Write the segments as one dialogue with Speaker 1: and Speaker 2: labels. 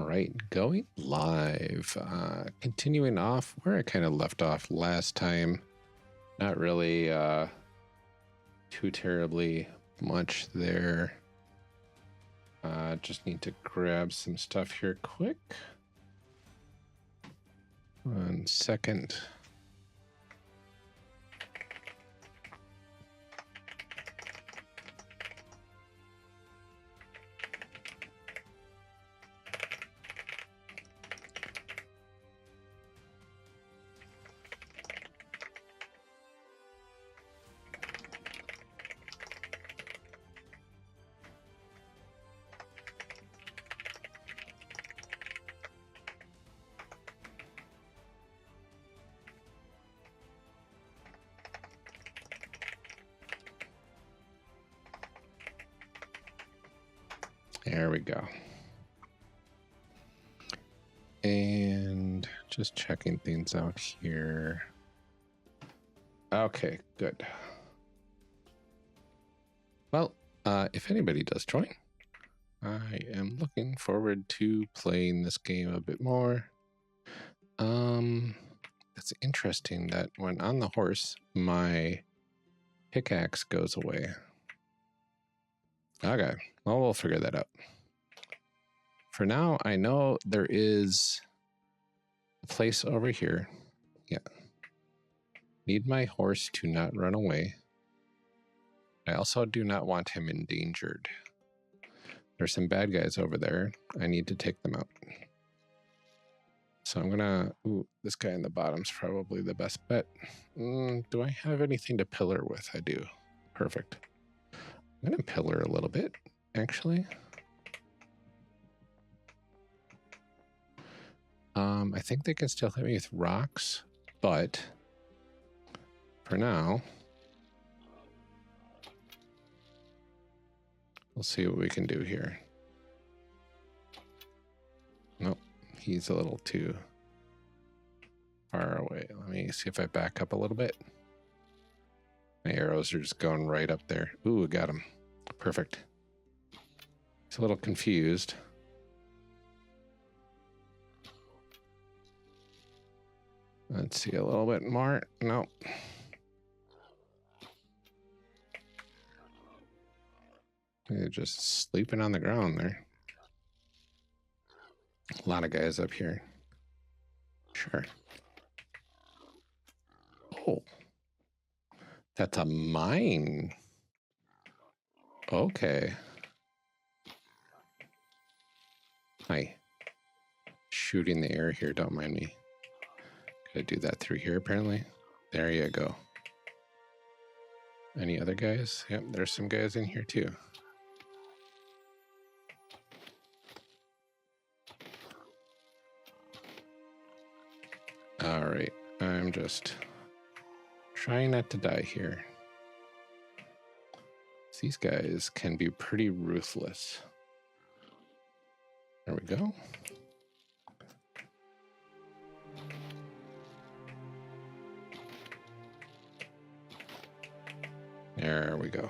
Speaker 1: All right, going live. Continuing off where I kind of left off last time. Not really too terribly much there. Just need to grab some stuff here quick. 1 second. There we go. And just checking things out here. Okay, good. Well, if anybody does join, I am looking forward to playing this game a bit more. It's interesting that when on the horse, my pickaxe goes away. Okay, well, we'll figure that out. For now, I know there is a place over here. Yeah. Need my horse to not run away. I also do not want him endangered. There's some bad guys over there. I need to take them out. So I'm gonna... Ooh, this guy in the bottom's probably the best bet. Do I have anything to pillar with? I do. Perfect. I'm gonna pillar a little bit, actually. I think they can still hit me with rocks, but for now, we'll see what we can do here. Nope, he's a little too far away. Let me see if I back up a little bit. My arrows are just going right up there. Ooh, got him. Perfect. He's a little confused. Let's see a little bit more. Nope. They're just sleeping on the ground there. A lot of guys up here. Sure. Oh. That's a mine. Okay. Hi. Shooting the air here, don't mind me. Could I do that through here, apparently? There you go. Any other guys? Yep, there's some guys in here, too. All right, I'm just trying not to die here. These guys can be pretty ruthless. There we go. There we go.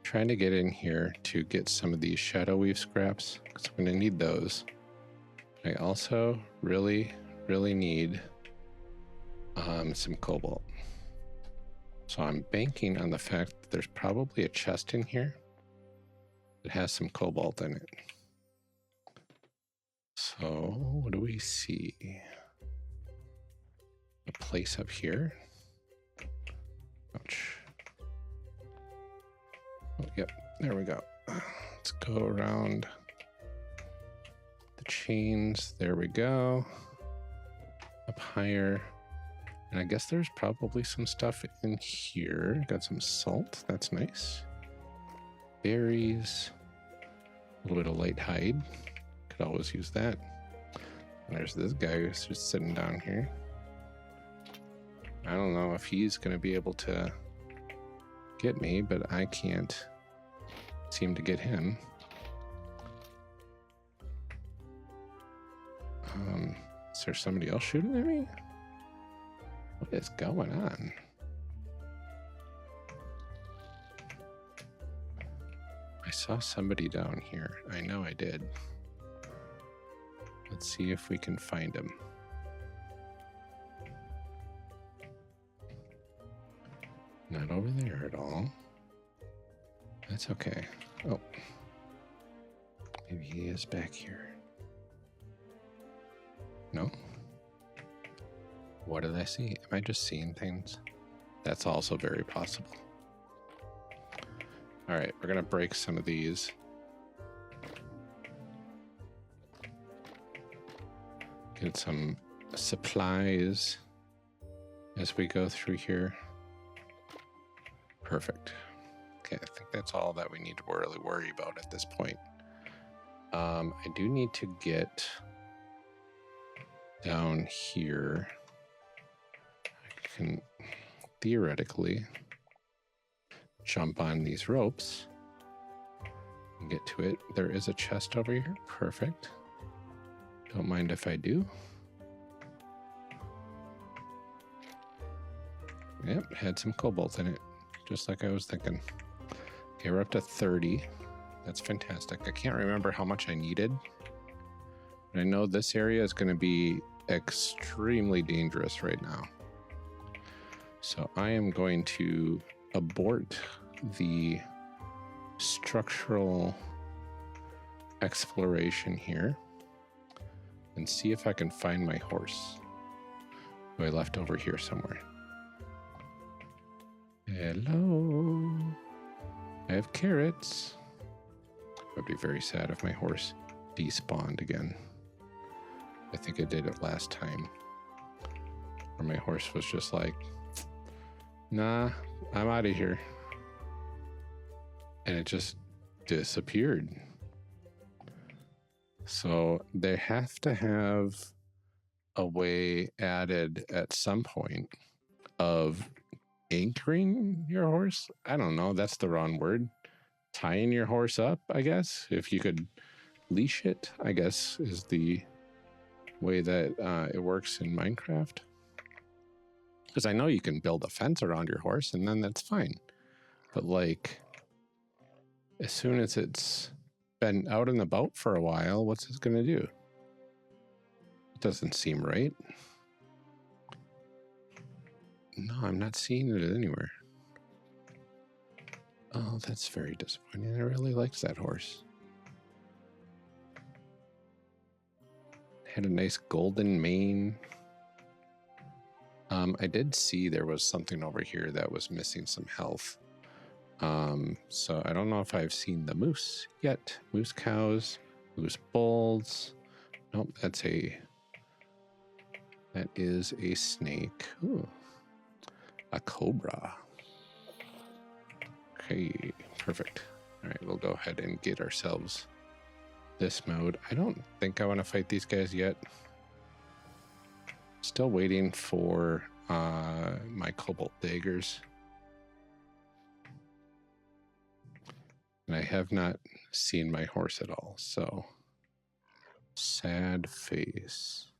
Speaker 1: Trying to get in here to get some of these shadow weave scraps, because I'm going to need those. I also really need some cobalt. So I'm banking on the fact that there's probably a chest in here that has some cobalt in it. So what do we see? A place up here. Ouch. Oh, yep, there we go. Let's go around the chains. There we go. Up higher. And I guess there's probably some stuff in here. Got some salt. That's nice. Berries. A little bit of light hide. Could always use that. And there's this guy who's just sitting down here. I don't know if he's going to be able to get me, but I can't seem to get him. Is there somebody else shooting at me? What is going on? I saw somebody down here. I know I did. Let's see if we can find him. Not over there at all. That's okay. Oh. Maybe he is back here. No? What did I see? Am I just seeing things? That's also very possible. All right, we're gonna break some of these. Get some supplies as we go through here. Perfect. Okay, I think that's all that we need to really worry about at this point. I do need to get down here. I can theoretically jump on these ropes and get to it. There is a chest over here. Perfect. Don't mind if I do. Yep, had some cobalt in it, just like I was thinking. Okay, we're up to 30. That's fantastic. I can't remember how much I needed, but I know this area is going to be extremely dangerous right now. So I am going to abort the structural exploration here and see if I can find my horse, who I left over here somewhere. Hello. I have carrots. I'd be very sad if my horse despawned again. I think I did it last time, where my horse was just like, nah, I'm out of here. And it just disappeared. So they have to have a way added at some point of anchoring your horse. I don't know, that's the wrong word. Tying your horse up, I guess. If you could leash it, I guess, is the way that it works in Minecraft. Because I know you can build a fence around your horse and then that's fine. But like, as soon as it's been out and about for a while, what's it going to do? It doesn't seem right. No, I'm not seeing it anywhere. Oh, that's very disappointing. I really liked that horse. Had a nice golden mane. I did see there was something over here that was missing some health. So I don't know if I've seen the moose yet. Moose cows, moose bulls. Nope, that is a snake. Ooh, a cobra. Okay, perfect. All right, we'll go ahead and get ourselves this mode. I don't think I want to fight these guys yet. Still waiting for my cobalt daggers. And I have not seen my horse at all, so sad face.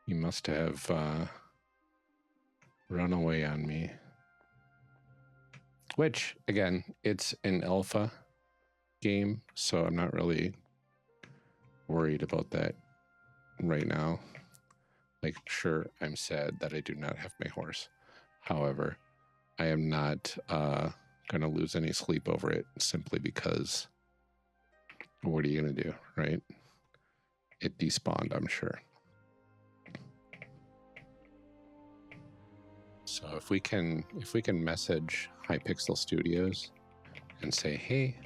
Speaker 1: He must have run away on me. Which, again, it's an alpha game, so I'm not really worried about that right now. Like, sure, I'm sad that I do not have my horse. However, I am not going to lose any sleep over it simply because what are you going to do, right? It despawned, I'm sure. So if we can message Hypixel Studios and say, hey,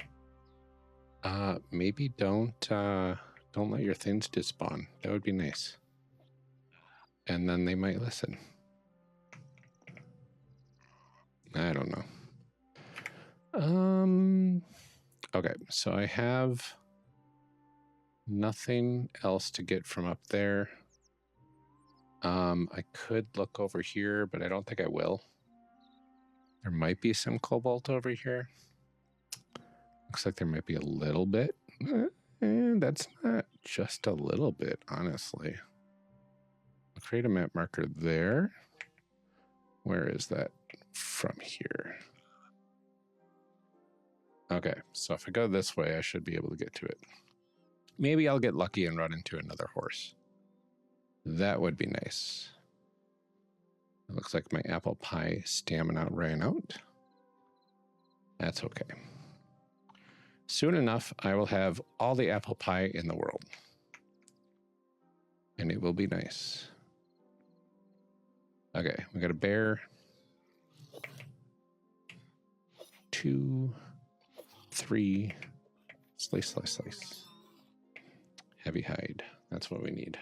Speaker 1: maybe don't let your things despawn. That would be nice. And then they might listen. I don't know. Okay, so I have nothing else to get from up there. I could look over here, but I don't think I will. There might be some cobalt over here. Looks like there might be a little bit. And that's not just a little bit, honestly. I'll create a map marker there. Where is that from here? Okay, so if I go this way, I should be able to get to it. Maybe I'll get lucky and run into another horse. That would be nice. It looks like my apple pie stamina ran out. That's okay. Soon enough, I will have all the apple pie in the world. And it will be nice. Okay, we got a bear. 2, 3. Slice, slice, slice. Heavy hide. That's what we need.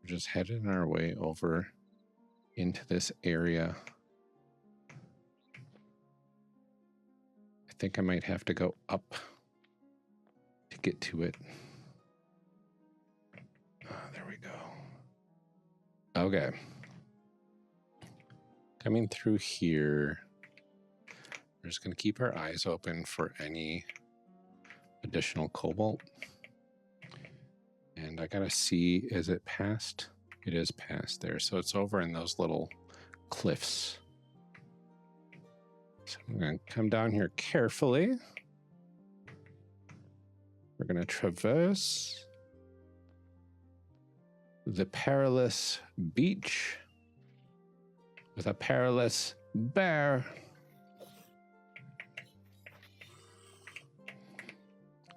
Speaker 1: We're just heading our way over into this area. I think I might have to go up to get to it. There we go. Okay. Coming through here. We're just going to keep our eyes open for any additional cobalt. And I got to see, is it past? It is past there. So it's over in those little cliffs. So I'm going to come down here carefully. We're going to traverse the perilous beach with a perilous bear.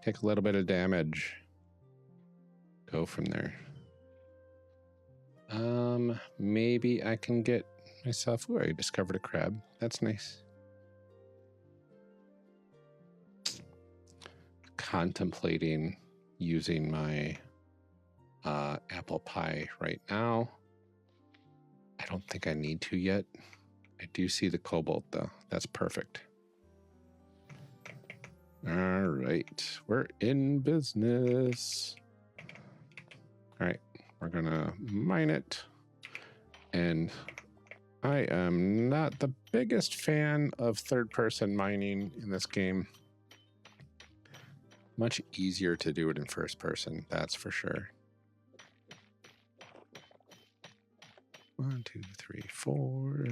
Speaker 1: Take a little bit of damage. Go from there. Maybe I can get myself... Ooh, I discovered a crab. That's nice. Contemplating using my apple pie right now. I don't think I need to yet. I do see the cobalt though. That's perfect. All right, we're in business. All right, we're gonna mine it. And I am not the biggest fan of third-person mining in this game. Much easier to do it in first person, that's for sure. 1, 2, 3, 4.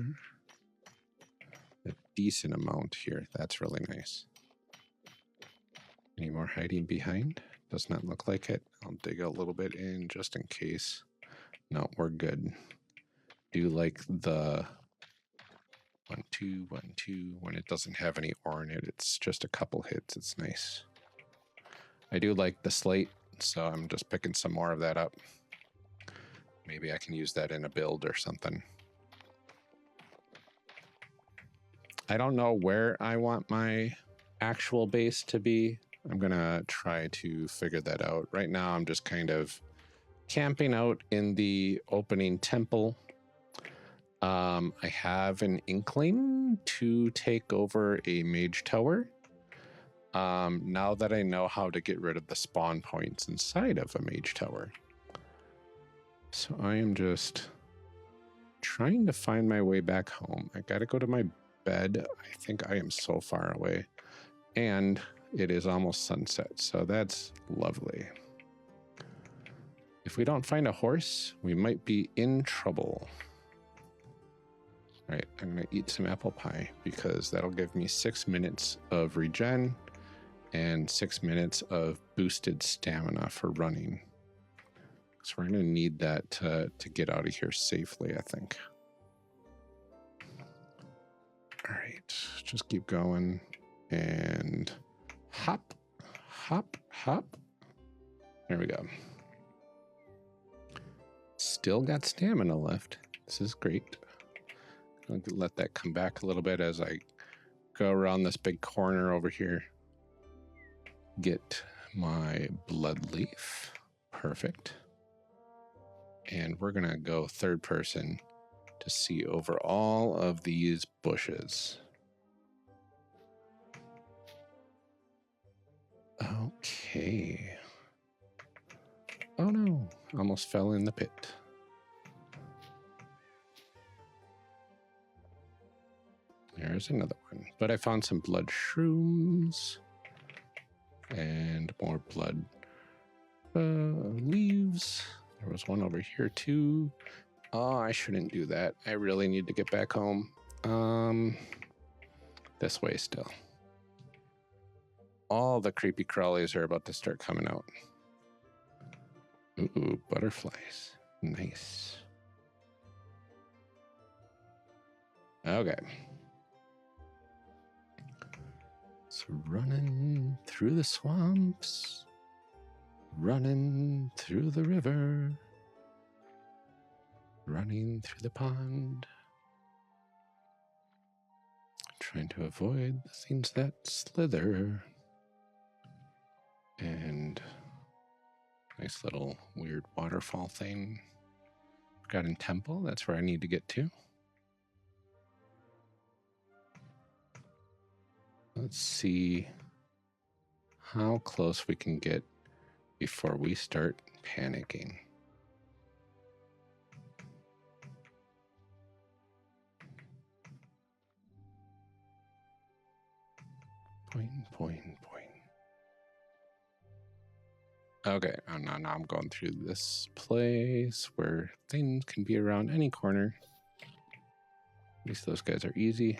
Speaker 1: A decent amount here. That's really nice. Any more hiding behind? Does not look like it. I'll dig a little bit in just in case. No, we're good. Do like the 1, 2, 1, 2. When it doesn't have any ore in it, it's just a couple hits. It's nice. I do like the slate, so I'm just picking some more of that up. Maybe I can use that in a build or something. I don't know where I want my actual base to be. I'm going to try to figure that out. Right now, I'm just kind of camping out in the opening temple. I have an inkling to take over a mage tower. Now that I know how to get rid of the spawn points inside of a mage tower. So I am just trying to find my way back home. I got to go to my bed. I think I am so far away. And it is almost sunset, so that's lovely. If we don't find a horse, we might be in trouble. All right, I'm going to eat some apple pie because that'll give me 6 minutes of regen and 6 minutes of boosted stamina for running. So we're going to need that to get out of here safely, I think. All right, just keep going and hop, hop, hop. There we go. Still got stamina left. This is great. I'll let that come back a little bit as I go around this big corner over here. Get my blood leaf. Perfect. And we're going to go third person to see over all of these bushes. Okay. Oh no, almost fell in the pit. There's another one. But I found some blood shrooms and more blood leaves. There was one over here too. Oh, I shouldn't do that. I really need to get back home. This way still. all the creepy crawlies are about to start coming out. Ooh, butterflies. Nice. Okay. So running through the swamps, running through the river, running through the pond, trying to avoid the things that slither. And nice little weird waterfall thing. Forgotten Temple, that's where I need to get to. Let's see how close we can get before we start panicking. Point. Okay, now I'm going through this place where things can be around any corner. At least those guys are easy.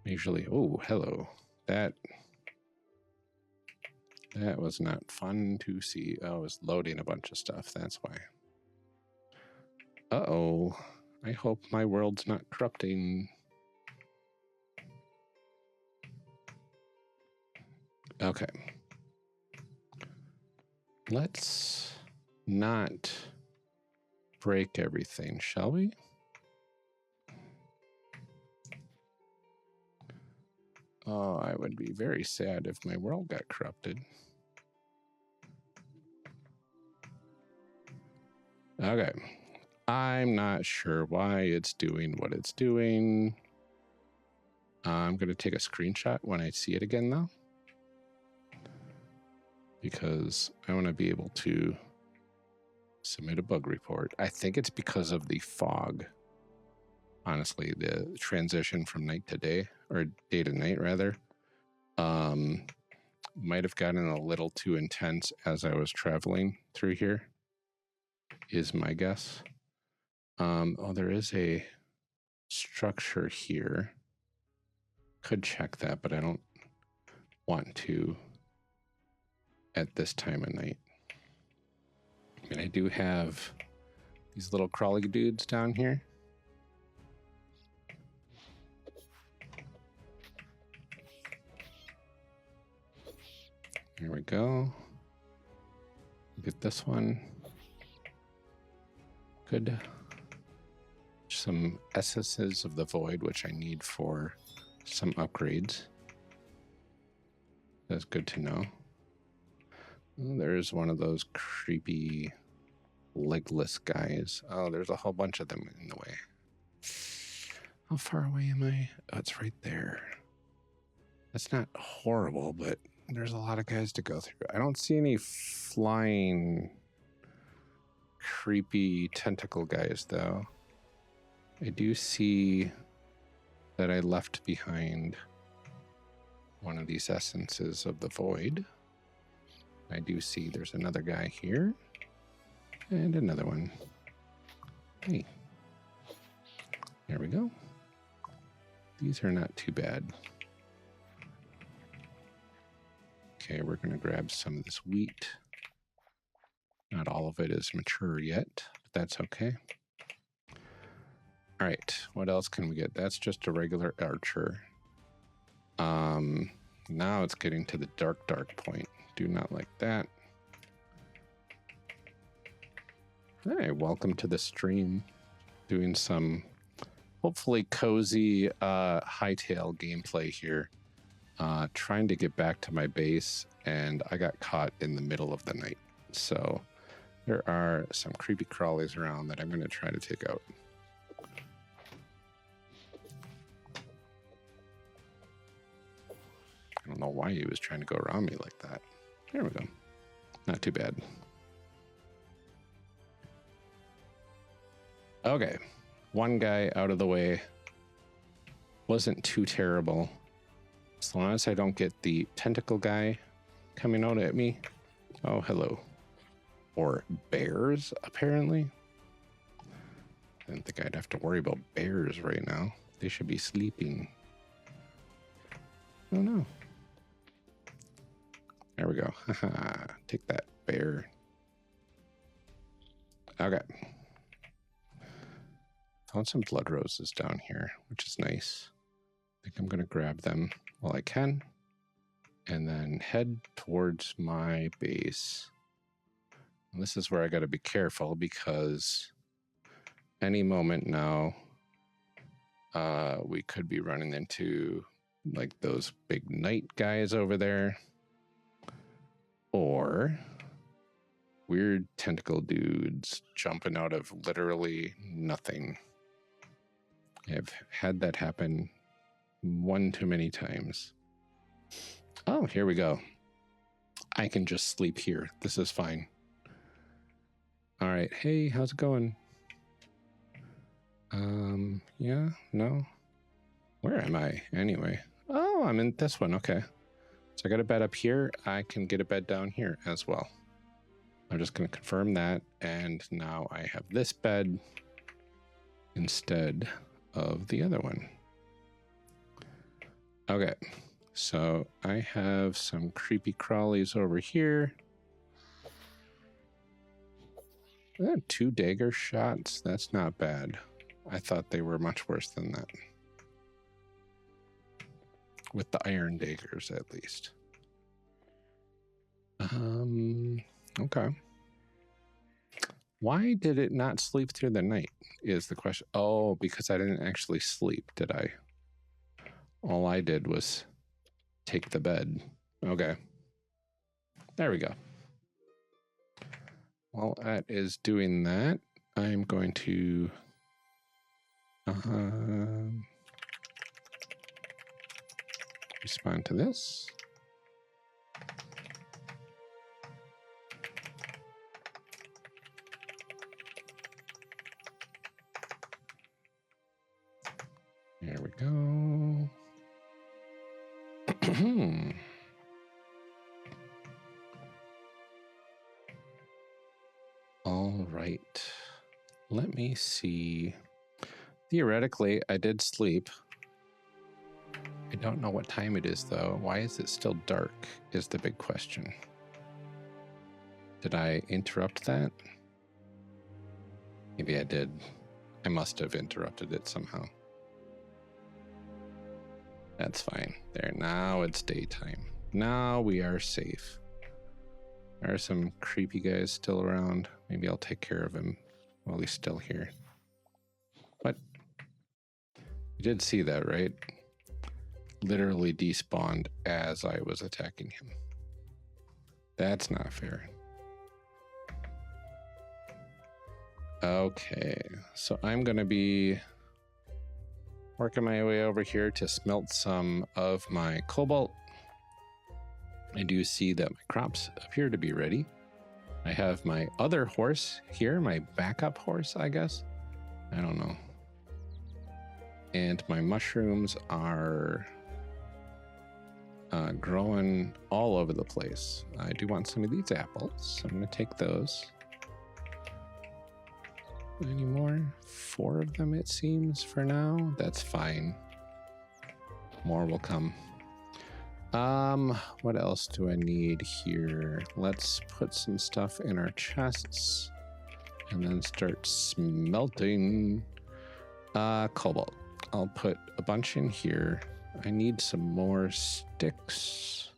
Speaker 1: Usually, oh, hello. That was not fun to see. Oh, it was loading a bunch of stuff, that's why. Uh-oh. I hope my world's not corrupting. Okay. Let's not break everything, shall we? Oh, I would be very sad if my world got corrupted. Okay. I'm not sure why it's doing what it's doing. I'm going to take a screenshot when I see it again, though, because I want to be able to submit a bug report. I think it's because of the fog. Honestly, the transition from night to day, or day to night, rather, might have gotten a little too intense as I was traveling through here, is my guess. Oh, there is a structure here. Could check that, but I don't want to at this time of night. I mean, I do have these little crawly dudes down here. Here we go. Get this one. Good. Some essences of the void, which I need for some upgrades. That's good to know. Oh, there's one of those creepy legless guys. Oh, there's a whole bunch of them in the way. How far away am I? Oh, it's right there. That's not horrible, but there's a lot of guys to go through. I don't see any flying creepy tentacle guys, though. I do see that I left behind one of these essences of the void. I do see there's another guy here and another one. Hey, there we go. These are not too bad. Okay, we're going to grab some of this wheat. Not all of it is mature yet, but that's okay. All right, what else can we get? That's just a regular archer. Now it's getting to the dark point. Do not like that. Hey, welcome to the stream. Doing some hopefully cozy Hytale gameplay here. Trying to get back to my base, and I got caught in the middle of the night. So there are some creepy crawlies around that I'm going to try to take out. I don't know why he was trying to go around me like that. There we go. Not too bad. Okay. One guy out of the way. Wasn't too terrible. As long as I don't get the tentacle guy coming out at me. Oh, hello. Or bears, apparently. I didn't think I'd have to worry about bears right now. They should be sleeping. Oh no. There we go. Haha. Take that, bear. Okay. Found some blood roses down here, which is nice. I think I'm going to grab them while I can. And then head towards my base. And this is where I got to be careful because any moment now, we could be running into like those big night guys over there. Or weird tentacle dudes jumping out of literally nothing. I've had that happen one too many times. Oh, here we go. I can just sleep here. This is fine. All right. Hey, how's it going? Yeah, no. Where am I anyway? Oh, I'm in this one. Okay. So I got a bed up here. I can get a bed down here as well. I'm just going to confirm that. And now I have this bed instead of the other one. Okay. So I have some creepy crawlies over here. 2 dagger shots. That's not bad. I thought they were much worse than that. With the iron daggers, at least. Okay. Why did it not sleep through the night is the question. Oh, because I didn't actually sleep, did I? All I did was take the bed. Okay. There we go. While that is doing that, I'm going to respond to this. There we go. All right. Let me see. Theoretically, I did sleep. I don't know what time it is, though. Why is it still dark is the big question. Did I interrupt that? Maybe I did. I must have interrupted it somehow. That's fine. There, now it's daytime. Now we are safe. There are some creepy guys still around. Maybe I'll take care of him while he's still here. What? You did see that, right? Literally despawned as I was attacking him. That's not fair. Okay, so I'm going to be working my way over here to smelt some of my cobalt. I do see that my crops appear to be ready. I have my other horse here, my backup horse, I guess. I don't know. And my mushrooms are growing all over the place. I do want some of these apples, so I'm going to take those. Any more? 4 of them, it seems, for now. That's fine. More will come. What else do I need here? Let's put some stuff in our chests and then start smelting cobalt. I'll put a bunch in here. I need some more sticks.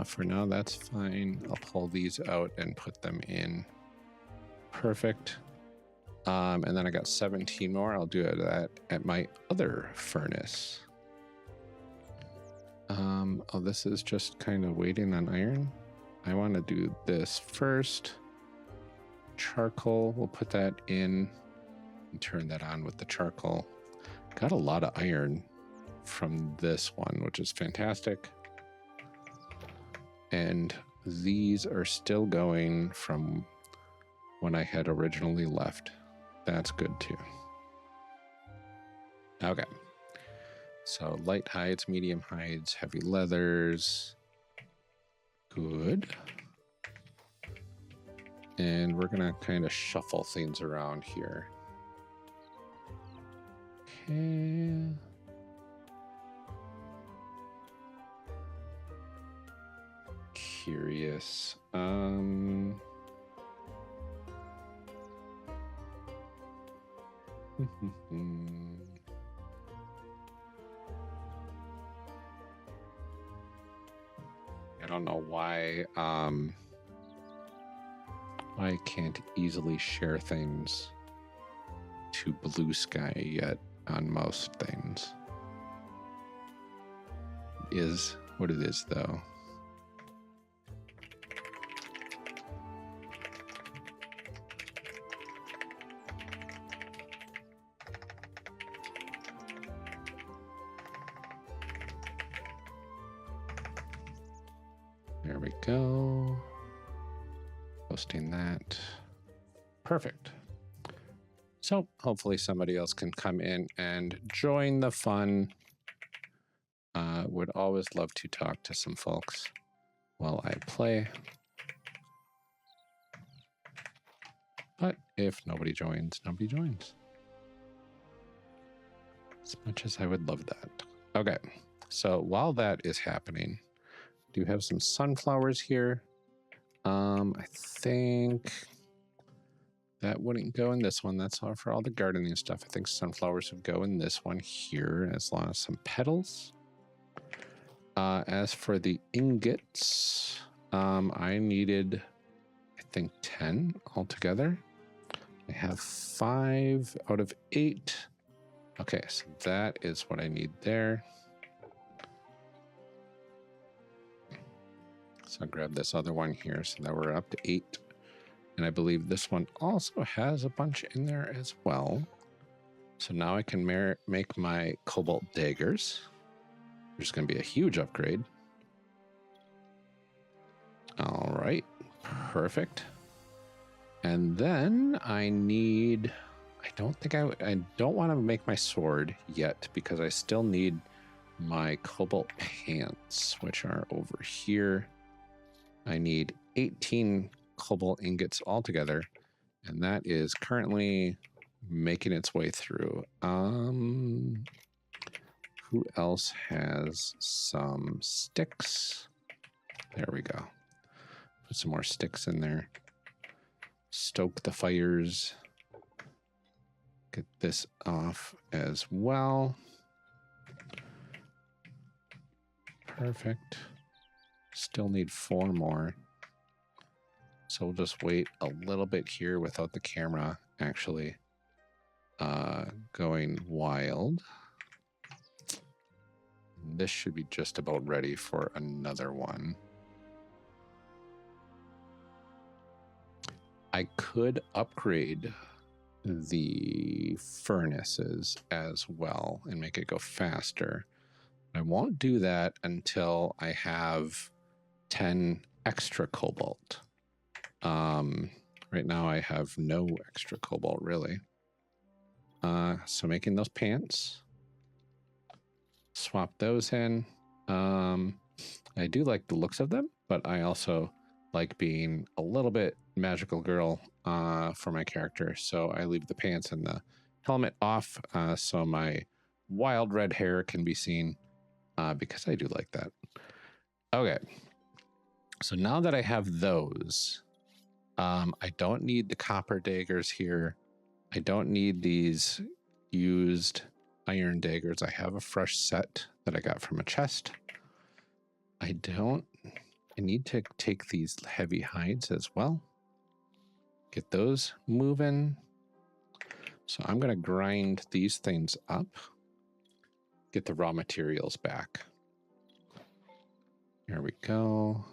Speaker 1: For now, that's fine. I'll pull these out and put them in. Perfect. And then I got 17 more. I'll do that at my other furnace. Oh, this is just kind of waiting on iron. I want to do this first. Charcoal, we'll put that in and turn that on with the charcoal. Got a lot of iron from this one, which is fantastic. And these are still going from when I had originally left. That's good too. Okay. So light hides, medium hides, heavy leathers. Good. And we're gonna kind of shuffle things around here. Okay. curious. I don't know why I can't easily share things to Blue Sky yet on most things. Is what it is though. There we go. Posting that. Perfect. So hopefully somebody else can come in and join the fun. Would always love to talk to some folks while I play. But if nobody joins, nobody joins. As much as I would love that. Okay, so while that is happening, I do have some sunflowers here. I think that wouldn't go in this one. That's all for all the gardening stuff. I think sunflowers would go in this one here, as long as some petals. As for the ingots, I needed, I think, 10 altogether. I have 5 out of 8. Okay, so that is what I need there. So I'll grab this other one here so that we're up to 8. And I believe this one also has a bunch in there as well. So now I can make my cobalt daggers. Which is going to be a huge upgrade. All right, perfect. And then I need, I don't want to make my sword yet because I still need my cobalt pants, which are over here. I need 18 cobalt ingots altogether, and that is currently making its way through. Who else has some sticks? There we go. Put some more sticks in there. Stoke the fires. Get this off as well. Perfect. Still need 4 more. So we'll just wait a little bit here without the camera actually going wild. This should be just about ready for another one. I could upgrade the furnaces as well and make it go faster. I won't do that until I have 10 extra cobalt. Right now I have no extra cobalt really. So making those pants. Swap those in. I do like the looks of them, but I also like being a little bit magical girl for my character. So I leave the pants and the helmet off so my wild red hair can be seen because I do like that. Okay. So now that I have those, I don't need the copper daggers here. I don't need these used iron daggers. I have a fresh set that I got from a chest. I need to take these heavy hides as well. Get those moving. So I'm going to grind these things up. Get the raw materials back. Here we go.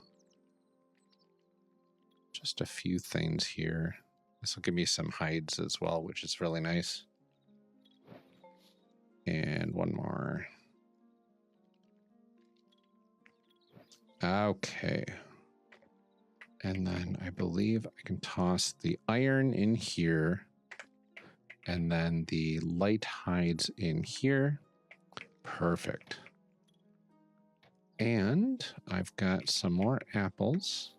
Speaker 1: Just a few things here. This will give me some hides as well, which is really nice. And one more. Okay. And then I believe I can toss the iron in here. And then the light hides in here. Perfect. And I've got some more apples.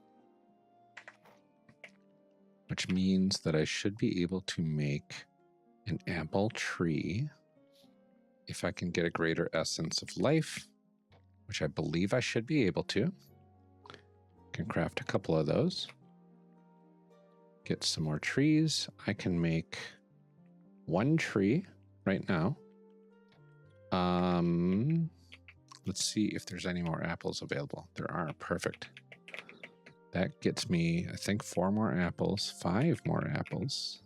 Speaker 1: Which means that I should be able to make an apple tree. If I can get a greater essence of life, which I believe I should be able to. can craft a couple of those. Get some more trees. I can make 1 tree right now. Let's see if there's any more apples available. There are. Perfect. That gets me, I think, 4 more apples, 5 more apples.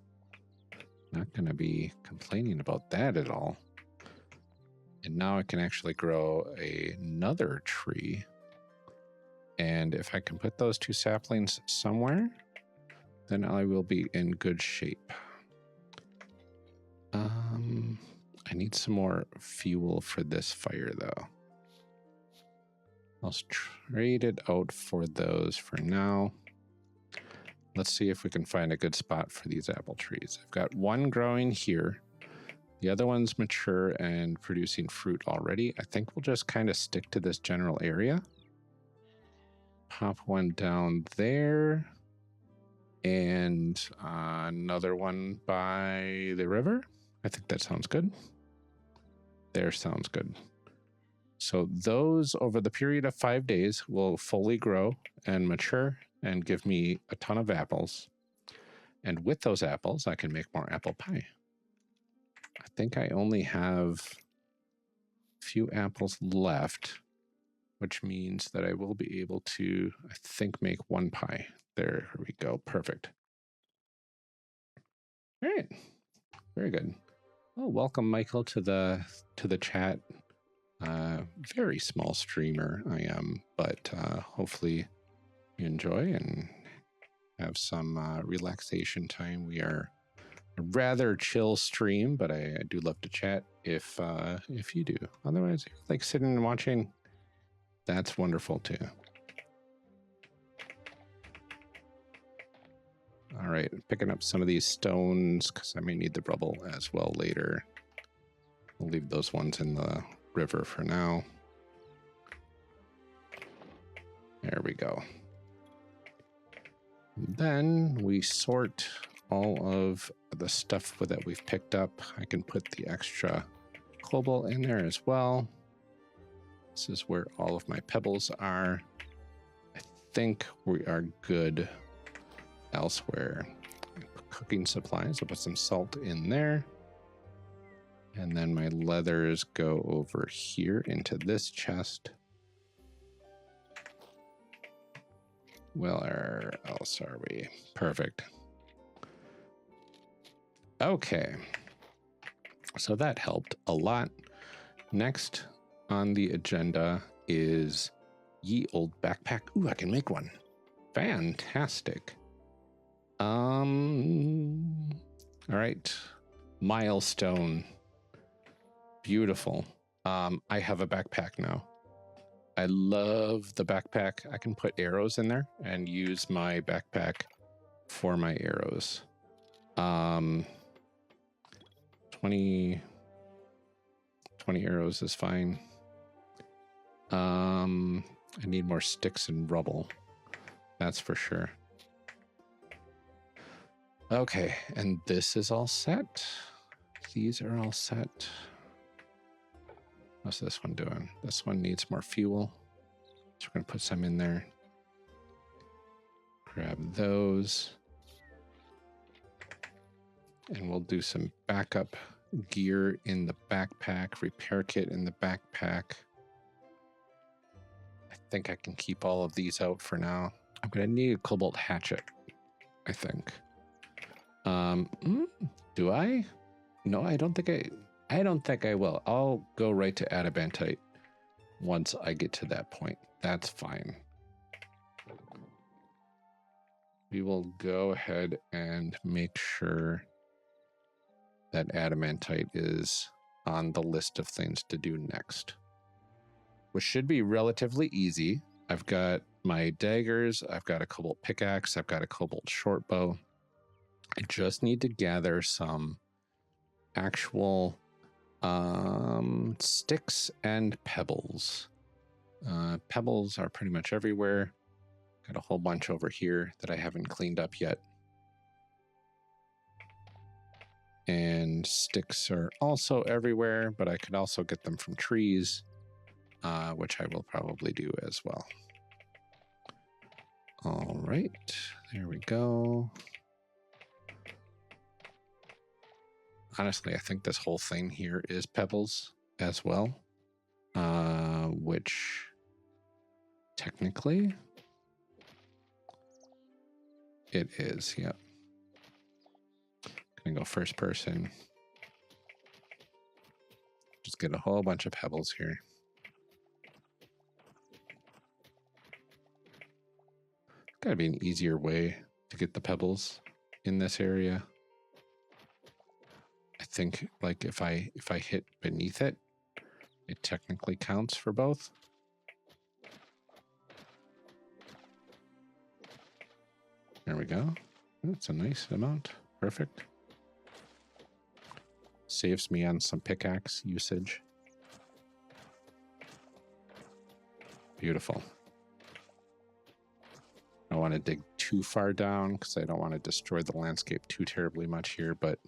Speaker 1: Not going to be complaining about that at all. And now I can actually grow another tree. And if I can put those 2 saplings somewhere, then I will be in good shape. I need some more fuel for this fire, though. I'll trade it out for those for now. Let's see if we can find a good spot for these apple trees. I've got 1 growing here. The other one's mature and producing fruit already. I think we'll just kind of stick to this general area. Pop 1 down there. And another one by the river. I think that sounds good. There sounds good. So those over the period of 5 days will fully grow and mature and give me a ton of apples. And with those apples, I can make more apple pie. I think I only have a few apples left, which means that I will be able to, I think, make 1 pie. There we go. Perfect. All right. Very good. Oh, welcome, Michael, to the chat. Very small streamer I am, but hopefully you enjoy and have some relaxation time. We are a rather chill stream, but I do love to chat if you do. Otherwise, if you like sitting and watching, that's wonderful too. All right, picking up some of these stones because I may need the rubble as well later. We'll leave those ones in the river for now. There we go. Then we sort all of the stuff that we've picked up. I can put the extra cobalt in there as well. This is where all of my pebbles are. I think we are good elsewhere. Cooking supplies, I'll put some salt in there. And then my leathers go over here into this chest. Where else are we? Perfect. Okay. So that helped a lot. Next on the agenda is ye old backpack. Ooh, I can make one. Fantastic. All right. Milestone. Beautiful. I have a backpack now. I love the backpack. I can put arrows in there and use my backpack for my arrows. 20 arrows is fine. I need more sticks and rubble. That's for sure. Okay, and this is all set. These are all set. What's this one doing? This one needs more fuel. So we're going to put some in there. Grab those. And we'll do some backup gear in the backpack, repair kit in the backpack. I think I can keep all of these out for now. I'm going to need a cobalt hatchet, I think. Do I? No, I don't think I will. I'll go right to Adamantite once I get to that point. That's fine. We will go ahead and make sure that Adamantite is on the list of things to do next, which should be relatively easy. I've got my daggers. I've got a cobalt pickaxe. I've got a cobalt short bow. I just need to gather some actual sticks and pebbles. Pebbles are pretty much everywhere. Got a whole bunch over here that I haven't cleaned up yet. And sticks are also everywhere, but I could also get them from trees, which I will probably do as well. right, there we go. Honestly, I think this whole thing here is pebbles as well, which technically it is. Yep. Gonna go first person. Just get a whole bunch of pebbles here. Gotta be an easier way to get the pebbles in this area. I think like if I hit beneath it, it technically counts for both. There we go. That's a nice amount. Perfect. Saves me on some pickaxe usage. Beautiful. I don't want to dig too far down because I don't want to destroy the landscape too terribly much here, but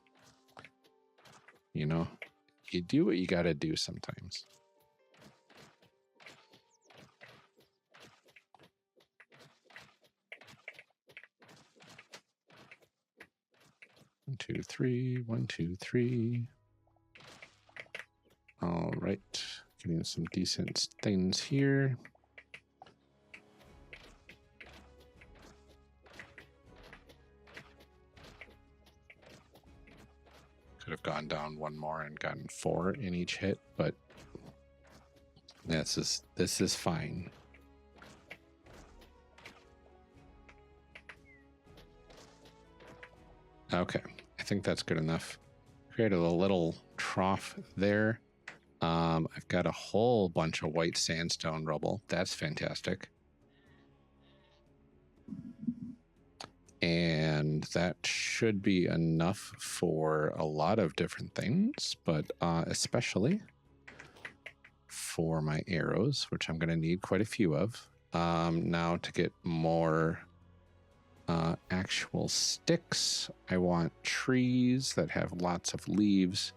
Speaker 1: you know, you do what you got to do sometimes. One, two, three. 1, 2, 3. All right, getting some decent things here. Could have gone down one more and gotten 4 in each hit, but this is fine. Okay, I think that's good enough. Created a little trough there. I've got a whole bunch of white sandstone rubble. That's fantastic. And that should be enough for a lot of different things, but especially for my arrows, which I'm going to need quite a few of. Now to get more actual sticks, I want trees that have lots of leaves,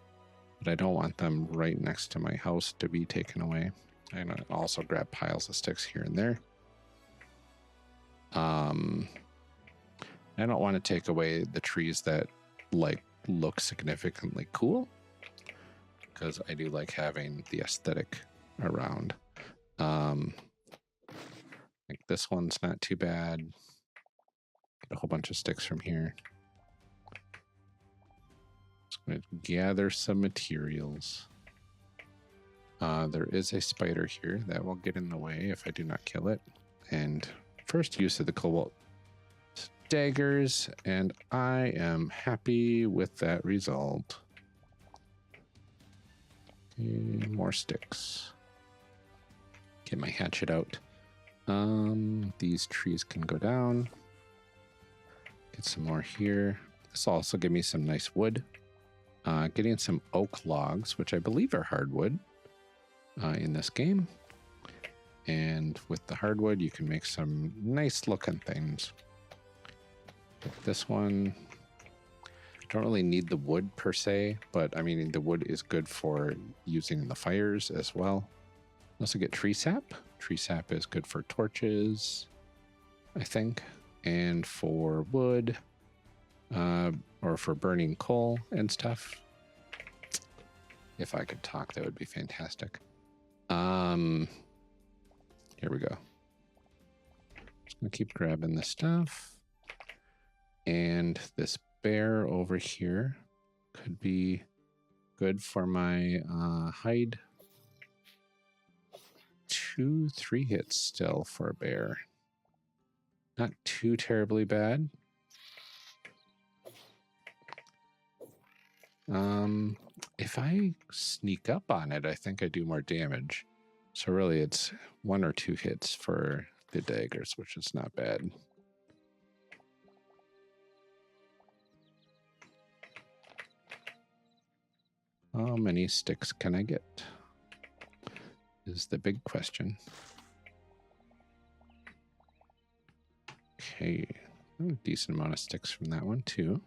Speaker 1: but I don't want them right next to my house to be taken away. And I also grab piles of sticks here and there. I don't want to take away the trees that like look significantly cool, because I do like having the aesthetic around. Like this one's not too bad. Get a whole bunch of sticks from here. Just going to gather some materials. There is a spider here that will get in the way if I do not kill it. And first use of the cobalt daggers, and I am happy with that result. Okay, more sticks. Get my hatchet out. These trees can go down. Get some more here. This will also give me some nice wood. Getting some oak logs, which I believe are hardwood in this game. And with the hardwood, you can make some nice looking things. This one, I don't really need the wood per se, but I mean, the wood is good for using in the fires as well. Also get tree sap. Tree sap is good for torches, I think, and for wood, or for burning coal and stuff. If I could talk, that would be fantastic. Here we go. Just gonna keep grabbing this stuff. And this bear over here could be good for my hide. 2, 3 hits still for a bear. Not too terribly bad. If I sneak up on it, I think I do more damage. So really it's 1 or 2 hits for the daggers, which is not bad. How many sticks can I get? Is the big question. Okay, a decent amount of sticks from that one too.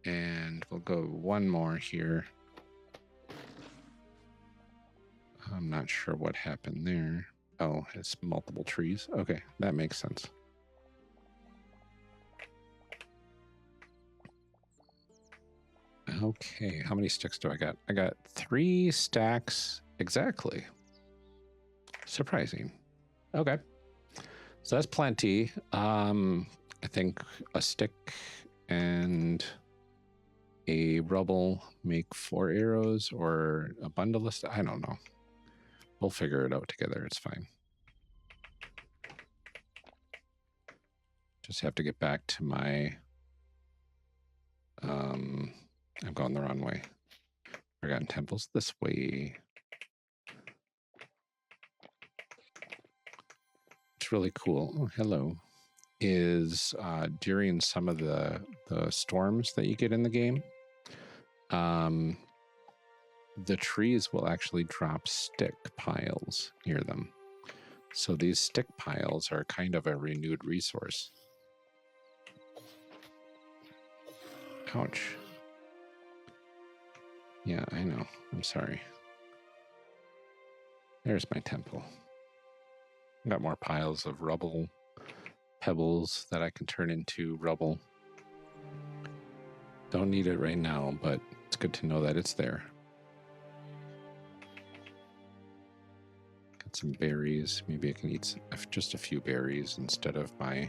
Speaker 1: And we'll go 1 more here. I'm not sure what happened there. Oh, it's multiple trees. Okay, that makes sense. Okay, how many sticks do I got? I got 3 stacks exactly. Surprising. Okay. So that's plenty. I think a stick and a rubble make 4 arrows, or a bundle of stuff. I don't know. We'll figure it out together. It's fine. Just have to get back to my... I'm going the wrong way. Forgotten temples this way. It's really cool. Oh, hello. Is during some of the storms that you get in the game, the trees will actually drop stick piles near them. So these stick piles are kind of a renewed resource. Ouch. Yeah, I know. I'm sorry. There's my temple. Got more piles of rubble, pebbles that I can turn into rubble. Don't need it right now, but it's good to know that it's there. Got some berries. Maybe I can eat just a few berries instead of my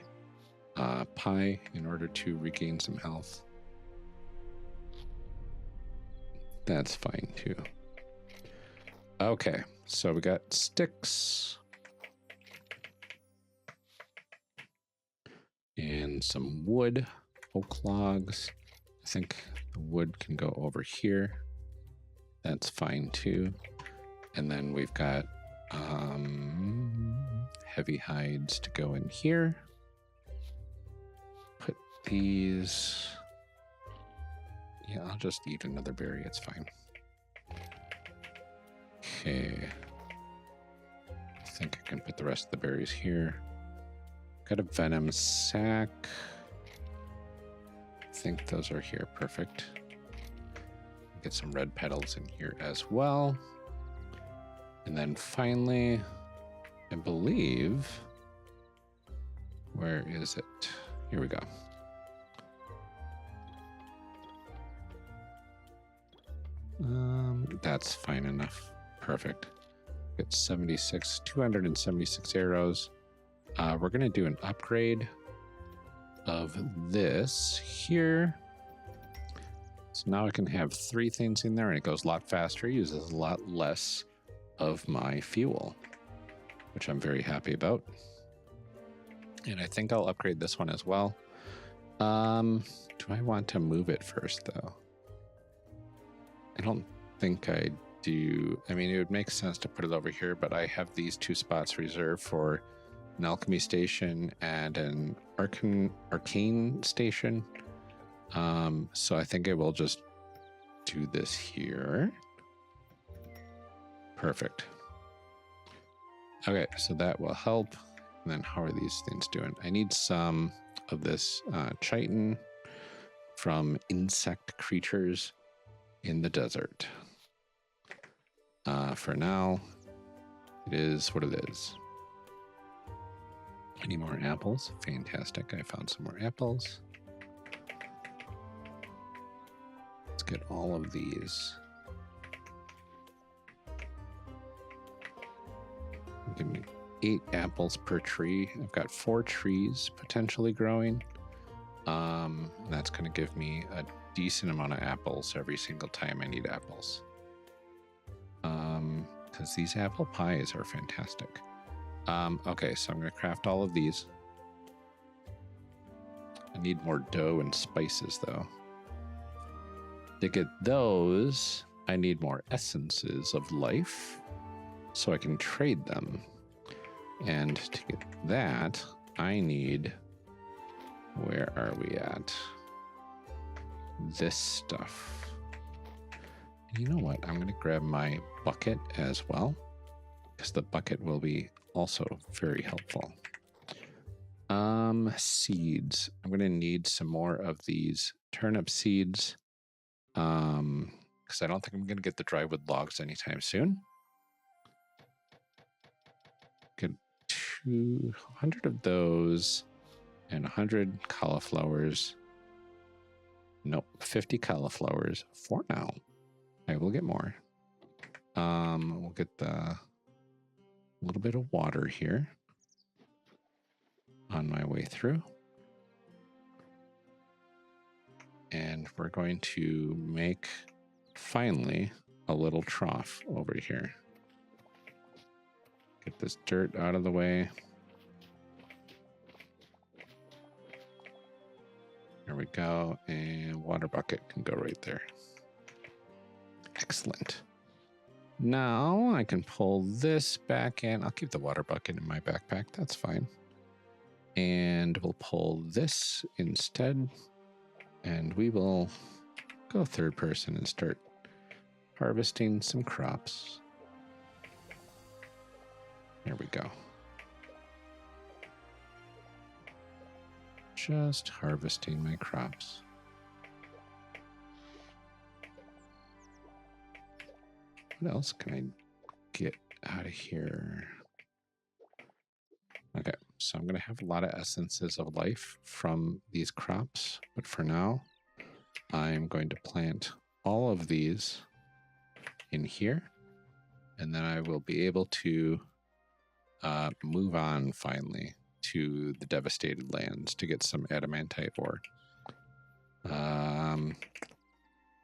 Speaker 1: pie in order to regain some health. That's fine too. Okay, so we got sticks and some wood, oak logs. I think the wood can go over here. That's fine too. And then we've got heavy hides to go in here. Put these... Yeah, I'll just eat another berry. It's fine. Okay. I think I can put the rest of the berries here. Got a venom sac. I think those are here. Perfect. Get some red petals in here as well. And then finally, I believe... Where is it? Here we go. That's fine enough. Perfect. Get 276 arrows. We're going to do an upgrade of this here. So now I can have 3 things in there and it goes a lot faster, uses a lot less of my fuel, which I'm very happy about. And I think I'll upgrade this one as well. Do I want to move it first though? I don't think I do. I mean, it would make sense to put it over here, but I have these 2 spots reserved for an alchemy station and an arcane station. So I think I will just do this here. Perfect. Okay, so that will help. And then how are these things doing? I need some of this chitin from insect creatures in the desert. For now, it is what it is. I need more apples. Fantastic. I found some more apples. Let's get all of these. Give me 8 apples per tree. I've got 4 trees potentially growing. That's going to give me a decent amount of apples every single time I need apples. Because these apple pies are fantastic. Okay, so I'm going to craft all of these. I need more dough and spices, though. To get those, I need more essences of life, so I can trade them. And to get that, I need... Where are we at? This stuff. You know what? I'm going to grab my bucket as well, because the bucket will be also very helpful. Seeds. I'm going to need some more of these turnip seeds, because I don't think I'm going to get the drywood logs anytime soon. 200 of those and 100 cauliflowers. Nope, 50 cauliflowers for now. I will get more. We'll get the little bit of water here on my way through. And we're going to make, finally, a little trough over here. Get this dirt out of the way. There we go. And water bucket can go right there. Excellent. Now I can pull this back in. I'll keep the water bucket in my backpack. That's fine. And we'll pull this instead. And we will go third person and start harvesting some crops. There we go. Just harvesting my crops. What else can I get out of here? Okay, so I'm going to have a lot of essences of life from these crops, but for now, I'm going to plant all of these in here, and then I will be able to move on finally to the devastated lands to get some adamantite ore.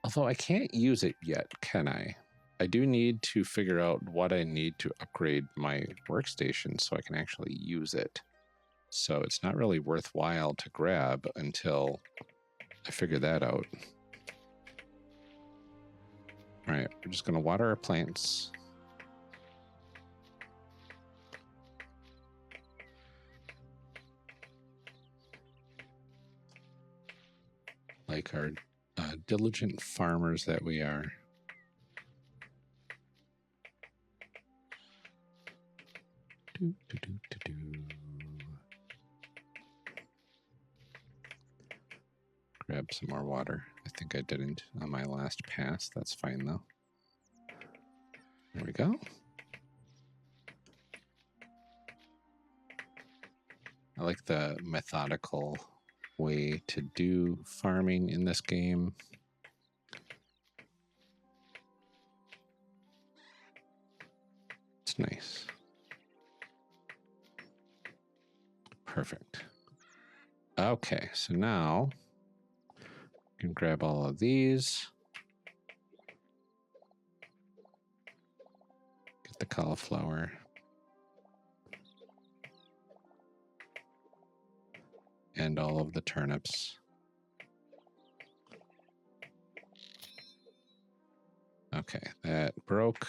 Speaker 1: Although I can't use it yet, can I? I do need to figure out what I need to upgrade my workstation so I can actually use it. So it's not really worthwhile to grab until I figure that out. All right, we're just going to water our plants. Like our diligent farmers that we are. Grab some more water. I think I didn't on my last pass. That's fine though. There we go. I like the methodical way to do farming in this game. It's nice. Perfect. Okay, so now you can grab all of these. Get the cauliflower. And all of the turnips. Okay, that broke.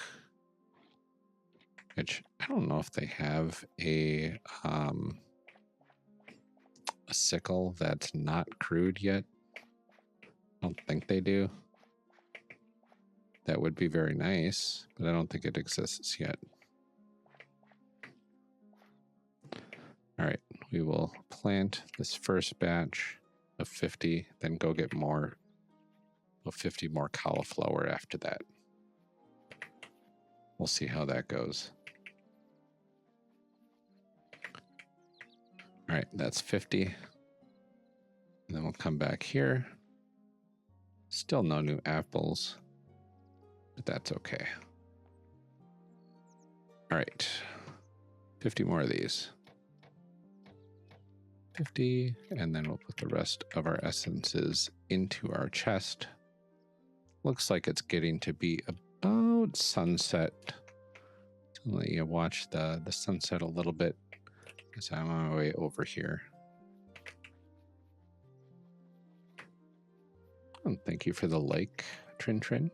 Speaker 1: Which I don't know if they have a sickle that's not crude yet. I don't think they do. That would be very nice, but I don't think it exists yet. All right, we will plant this first batch of 50, then go get more of 50 more cauliflower after that. We'll see how that goes. All right, that's 50. And then we'll come back here. Still no new apples, but that's okay. All right, 50 more of these. 50, and then we'll put the rest of our essences into our chest. Looks like it's getting to be about sunset. So let you watch the sunset a little bit as I'm on my way over here. And thank you for the like, Trin Trin.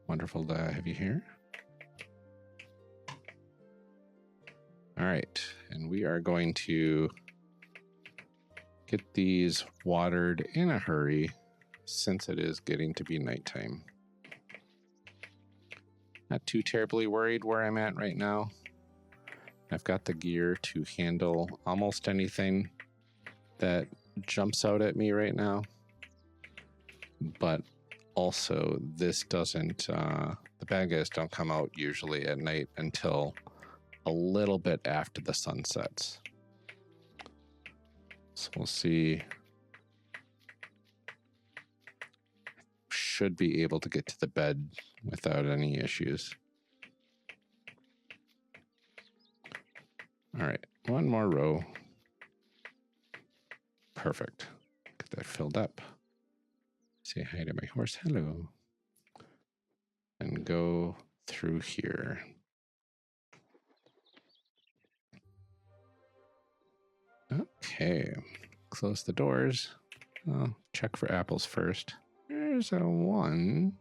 Speaker 1: Wonderful to have you here. All right, and we are going to get these watered in a hurry since it is getting to be nighttime. Not too terribly worried where I'm at right now. I've got the gear to handle almost anything that jumps out at me right now. But also, this doesn't, the bad guys don't come out usually at night until a little bit after the sun sets. So we'll see. Should be able to get to the bed without any issues. All right, one more row. Perfect. Get that filled up. Say hi to my horse. Hello. And go through here. Okay. Close the doors. Oh, check for apples first. There's a one.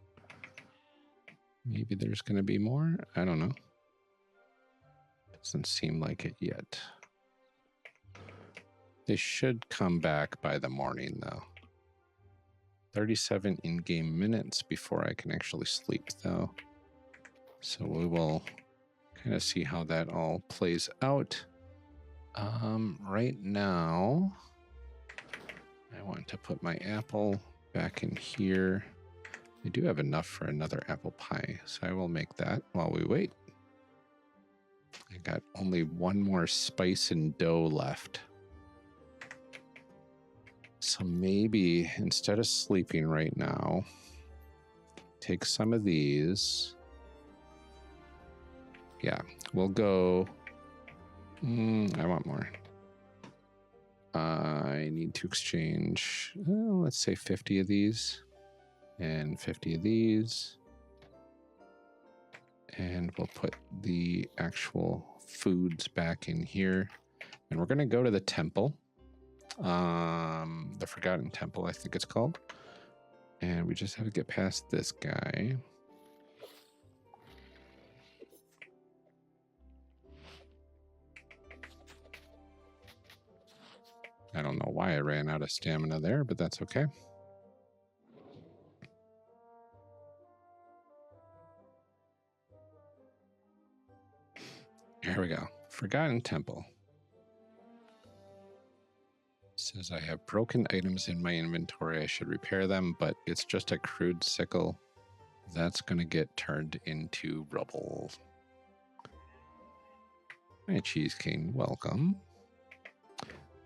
Speaker 1: Maybe there's going to be more. I don't know. Doesn't seem like it yet. They should come back by the morning, though. 37 in-game minutes before I can actually sleep, though. So we will kind of see how that all plays out. Right now, I want to put my apple back in here. I do have enough for another apple pie, so I will make that while we wait. I got only one more spice and dough left. So maybe instead of sleeping right now, take some of these. Yeah, we'll go. I want more. I need to exchange, let's say 50 of these and 50 of these. And we'll put the actual foods back in here. And we're going to go to the temple. The Forgotten Temple, I think it's called. And we just have to get past this guy. I don't know why I ran out of stamina there, but that's okay. Here we go. Forgotten Temple. Says I have broken items in my inventory. I should repair them, but it's just a crude sickle. That's going to get turned into rubble. Hi, Cheese King. Welcome.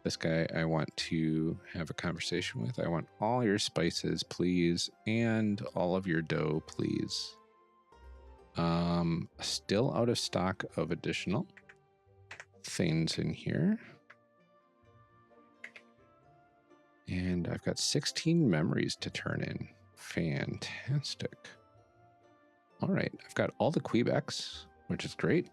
Speaker 1: This guy I want to have a conversation with. I want all your spices, please, and all of your dough, please. Still out of stock of additional things in here. And I've got 16 memories to turn in. Fantastic. All right, I've got all the Quebecs, which is great.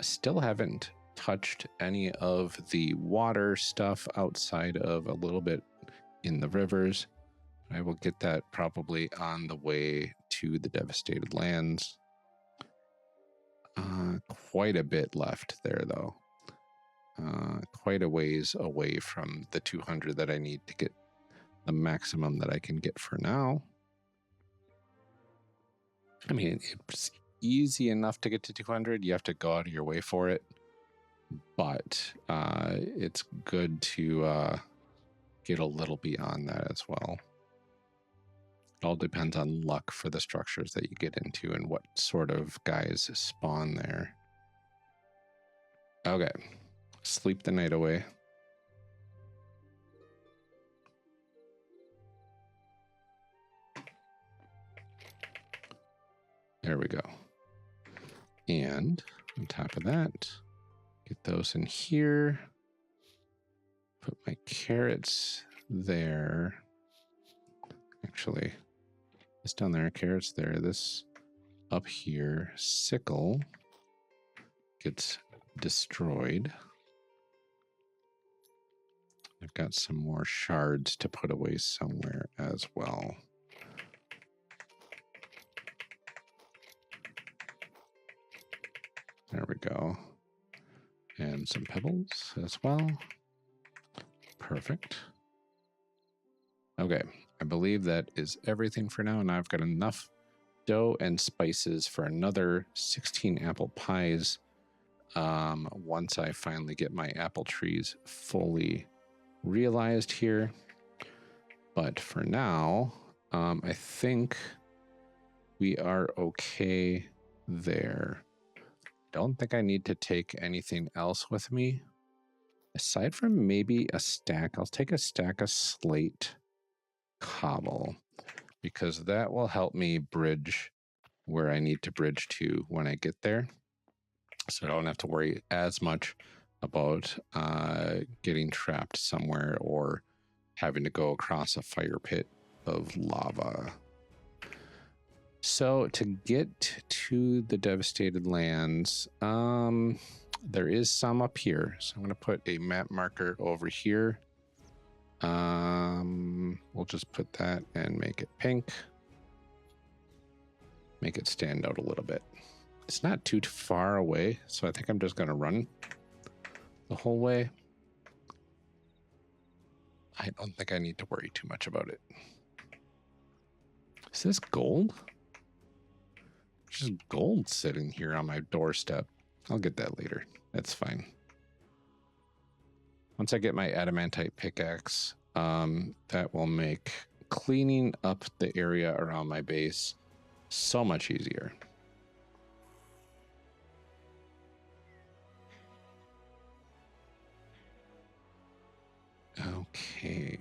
Speaker 1: Still haven't touched any of the water stuff outside of a little bit in the rivers. I will get that probably on the way to the devastated lands. Quite a bit left there, though. Quite a ways away from the 200 that I need to get the maximum that I can get for now. I mean, it's easy enough to get to 200. You have to go out of your way for it. But it's good to get a little beyond that as well. It all depends on luck for the structures that you get into and what sort of guys spawn there. Okay. Sleep the night away. There we go. And on top of that, get those in here. Put my carrots there. Actually, this down there, carrots there. This up here, sickle gets destroyed. I've got some more shards to put away somewhere as well. There we go. And some pebbles as well. Perfect. Okay, I believe that is everything for now. Now I've got enough dough and spices for another 16 apple pies once I finally get my apple trees fully realized here. But for now, I think we are okay there. don't think I need to take anything else with me. Aside from maybe a stack, I'll take a stack of slate cobble because that will help me bridge where I need to bridge to when I get there. So I don't have to worry as much about getting trapped somewhere or having to go across a fire pit of lava. So to get to the devastated lands, there is some up here. So I'm going to put a map marker over here. We'll just put that and make it pink. Make it stand out a little bit. It's not too far away, so I think I'm just going to run the whole way. I don't think I need to worry too much about it. Is this gold? Just gold sitting here on my doorstep. I'll get that later. That's fine. Once I get my adamantite pickaxe, that will make cleaning up the area around my base so much easier. Okay.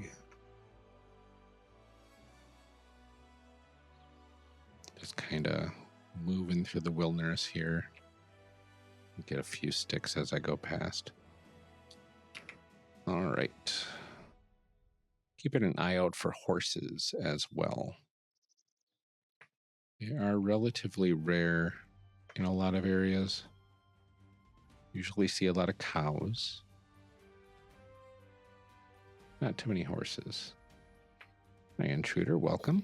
Speaker 1: Just kind of moving through the wilderness here. Get a few sticks as I go past. All right. Keeping an eye out for horses as well. They are relatively rare in a lot of areas. Usually see a lot of cows. Not too many horses. Hi, intruder, welcome.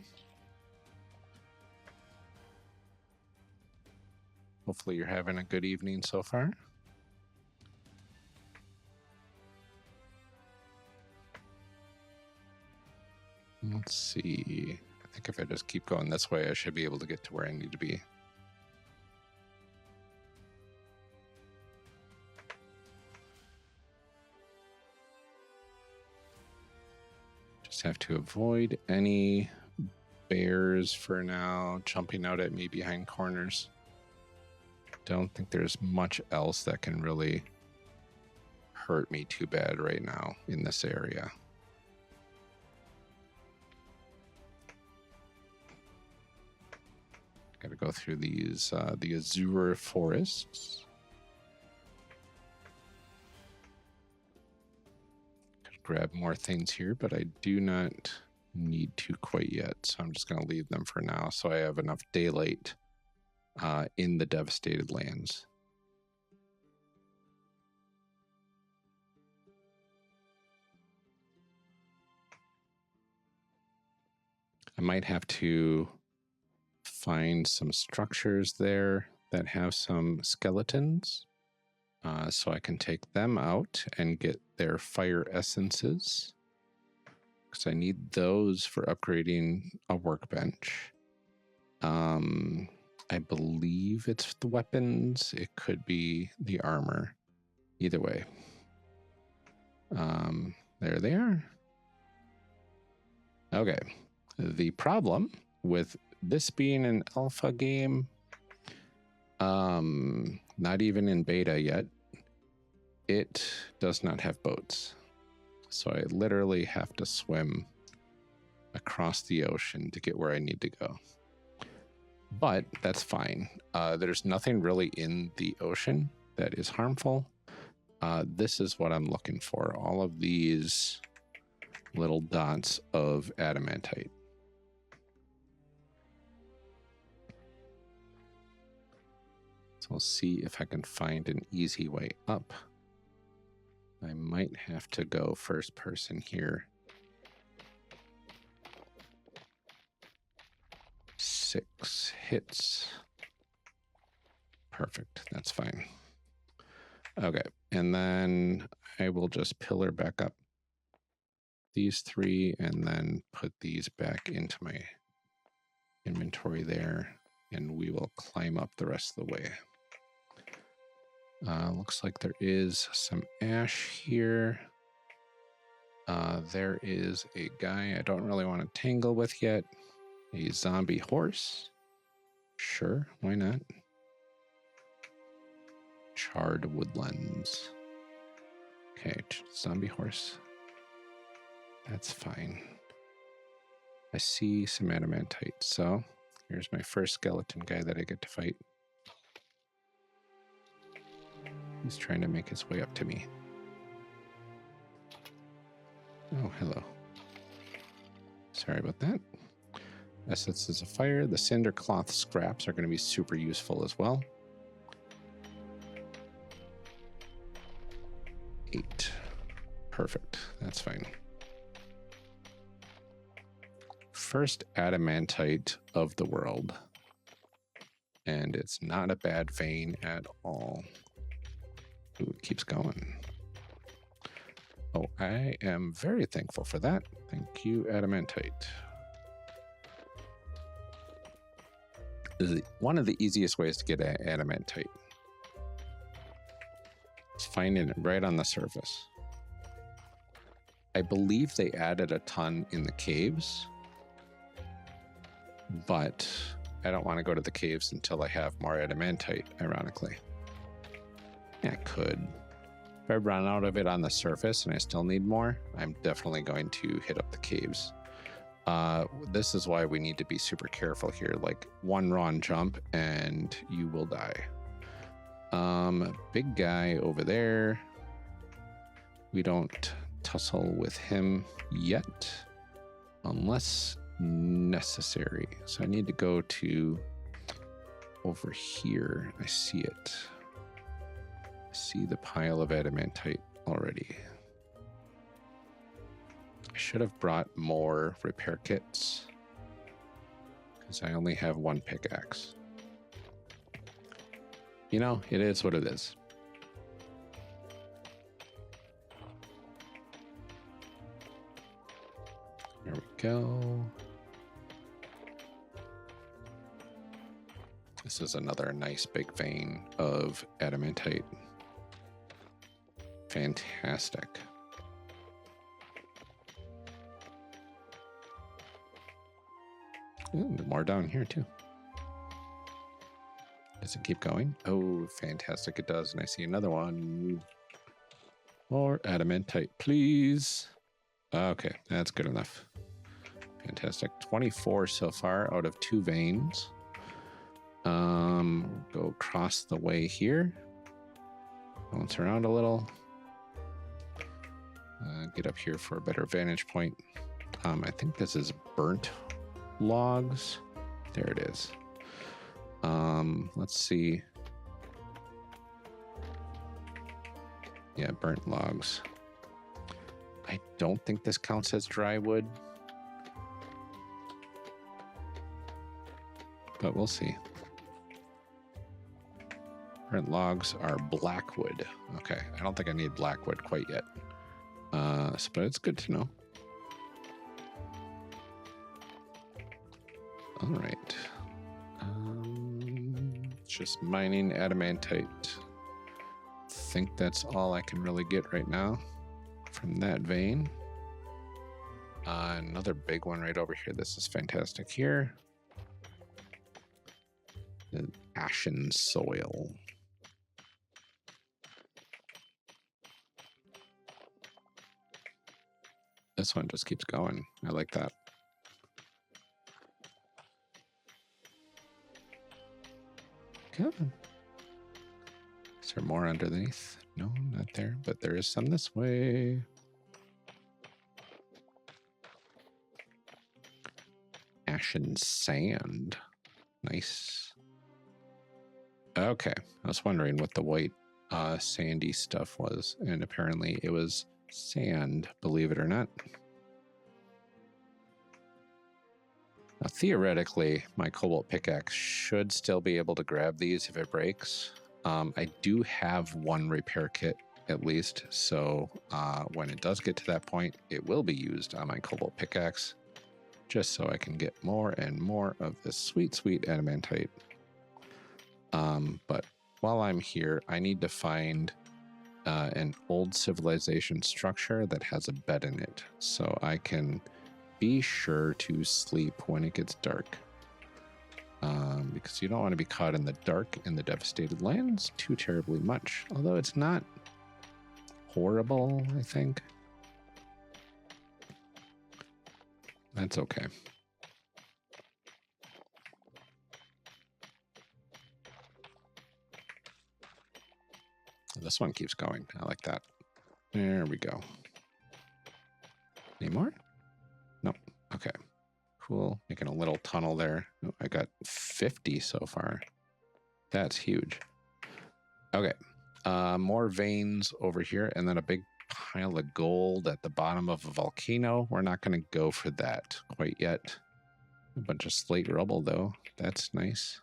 Speaker 1: Hopefully you're having a good evening so far. Let's see. I think if I just keep going this way, I should be able to get to where I need to be. Just have to avoid any bears for now jumping out at me behind corners. Don't think there's much else that can really hurt me too bad right now in this area. Got to go through these the azure forests. Could grab more things here, but I do not need to quite yet, so I'm just going to leave them for now so I have enough daylight in the devastated lands. I might have to find some structures there that have some skeletons so I can take them out and get their fire essences because I need those for upgrading a workbench. I believe it's the weapons. It could be the armor. Either way. There they are. Okay. The problem with this being an alpha game, not even in beta yet, it does not have boats. So I literally have to swim across the ocean to get where I need to go. But that's fine. There's nothing really in the ocean that is harmful. This is what I'm looking for. All of these little dots of adamantite. So we'll see if I can find an easy way up. I might have to go first person here. 6 hits. Perfect. That's fine. Okay. And then I will just pillar back up these 3 and then put these back into my inventory there. And we will climb up the rest of the way. Looks like there is some ash here. There is a guy I don't really want to tangle with yet. A zombie horse. Sure, why not? charred woodlands. Okay, zombie horse. That's fine. I see some adamantite, so here's my first skeleton guy that I get to fight. He's trying to make his way up to me. Oh, hello. Sorry about that. Essence is a fire. The cinder cloth scraps are going to be super useful as well. 8. Perfect. That's fine. First adamantite of the world. And it's not a bad vein at all. Ooh, it keeps going. Oh, I am very thankful for that. Thank you, adamantite. This is one of the easiest ways to get adamantite. It's finding it right on the surface. I believe they added a ton in the caves, but I don't want to go to the caves until I have more adamantite, ironically. Yeah, I could. If I run out of it on the surface and I still need more, I'm definitely going to hit up the caves. This is why we need to be super careful here. Like, one wrong jump and you will die. Big guy over there. We don't tussle with him yet, unless necessary. So I need to go to over here. I see it. I see the pile of adamantite already. I should have brought more repair kits because I only have one pickaxe. You know, it is what it is. There we go. This is another nice big vein of adamantite. Fantastic. Ooh, more down here too. Does it keep going? Oh, fantastic, it does. And I see another one. More adamantite, please. Okay, that's good enough. Fantastic. 24 so far out of 2 veins. Go across the way here. Bounce around a little. Get up here for a better vantage point. I think this is burnt logs. There it is. Let's see. Yeah, burnt logs. I don't think this counts as dry wood, but we'll see. Burnt logs are black wood. Okay, I don't think I need black wood quite yet. But it's good to know. All right. Just mining adamantite. I think that's all I can really get right now from that vein. Another big one right over here. This is fantastic here. The ashen soil. This one just keeps going. I like that. Come on. Is there more underneath? No, not there, but there is some this way. Ashen sand. Nice. Okay, I was wondering what the white sandy stuff was, and apparently it was sand, believe it or not. Now, theoretically, my cobalt pickaxe should still be able to grab these if it breaks. I do have one repair kit at least, so when it does get to that point, it will be used on my cobalt pickaxe, just so I can get more and more of this sweet, sweet adamantite. But while I'm here, I need to find an old civilization structure that has a bed in it, so I can be sure to sleep when it gets dark. because you don't want to be caught in the dark in the devastated lands too terribly much. Although it's not horrible, I think. That's okay. This one keeps going. I like that. There we go. Any more? Nope. Okay. Cool. Making a little tunnel there. Oh, I got 50 so far. That's huge. Okay. More veins over here, and then a big pile of gold at the bottom of a volcano. We're not going to go for that quite yet. A bunch of slate rubble, though. That's nice.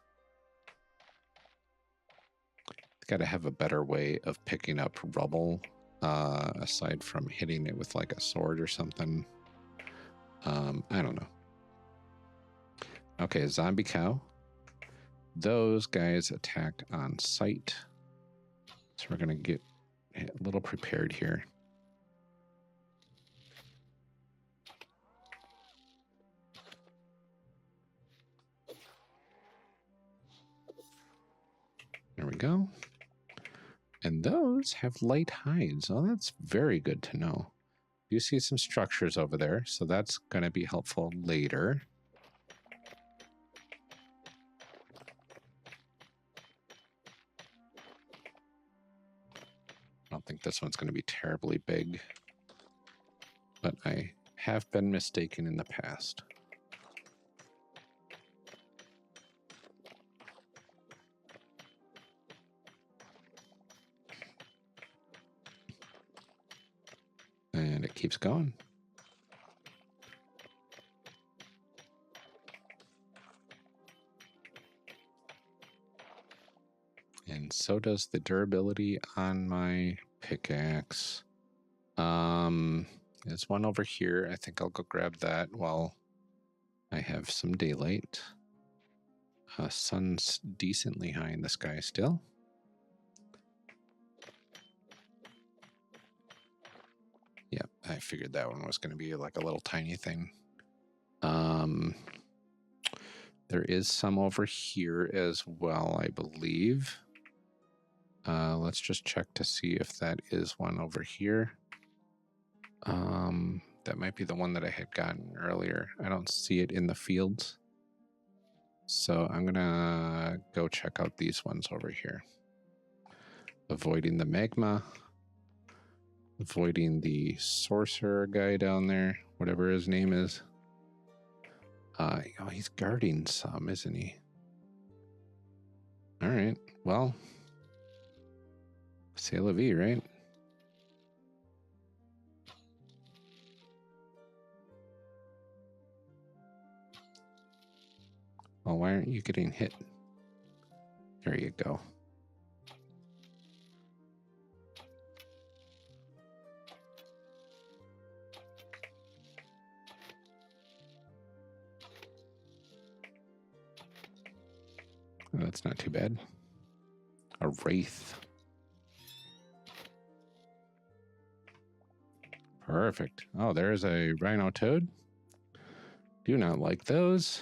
Speaker 1: Got to have a better way of picking up rubble, aside from hitting it with like a sword or something. I don't know. Okay, zombie cow. Those guys attack on sight. So we're going to get a little prepared here. There we go. And those have light hides. Oh, that's very good to know. You see some structures over there, so that's going to be helpful later. I don't think this one's going to be terribly big, but I have been mistaken in the past. And it keeps going. And so does the durability on my pickaxe. There's one over here. I think I'll go grab that while I have some daylight. Sun's decently high in the sky still. Yep, I figured that one was going to be like a little tiny thing. There is some over here as well, I believe. Let's just check to see if that is one over here. That might be the one that I had gotten earlier. I don't see it in the fields. So I'm going to go check out these ones over here. Avoiding the magma. Avoiding the sorcerer guy down there, whatever his name is. Oh, he's guarding some, isn't he? All right. Well, c'est la vie, right? Well, why aren't you getting hit? There you go. Oh, that's not too bad. A wraith. Perfect. Oh, there's a rhino toad. Do not like those.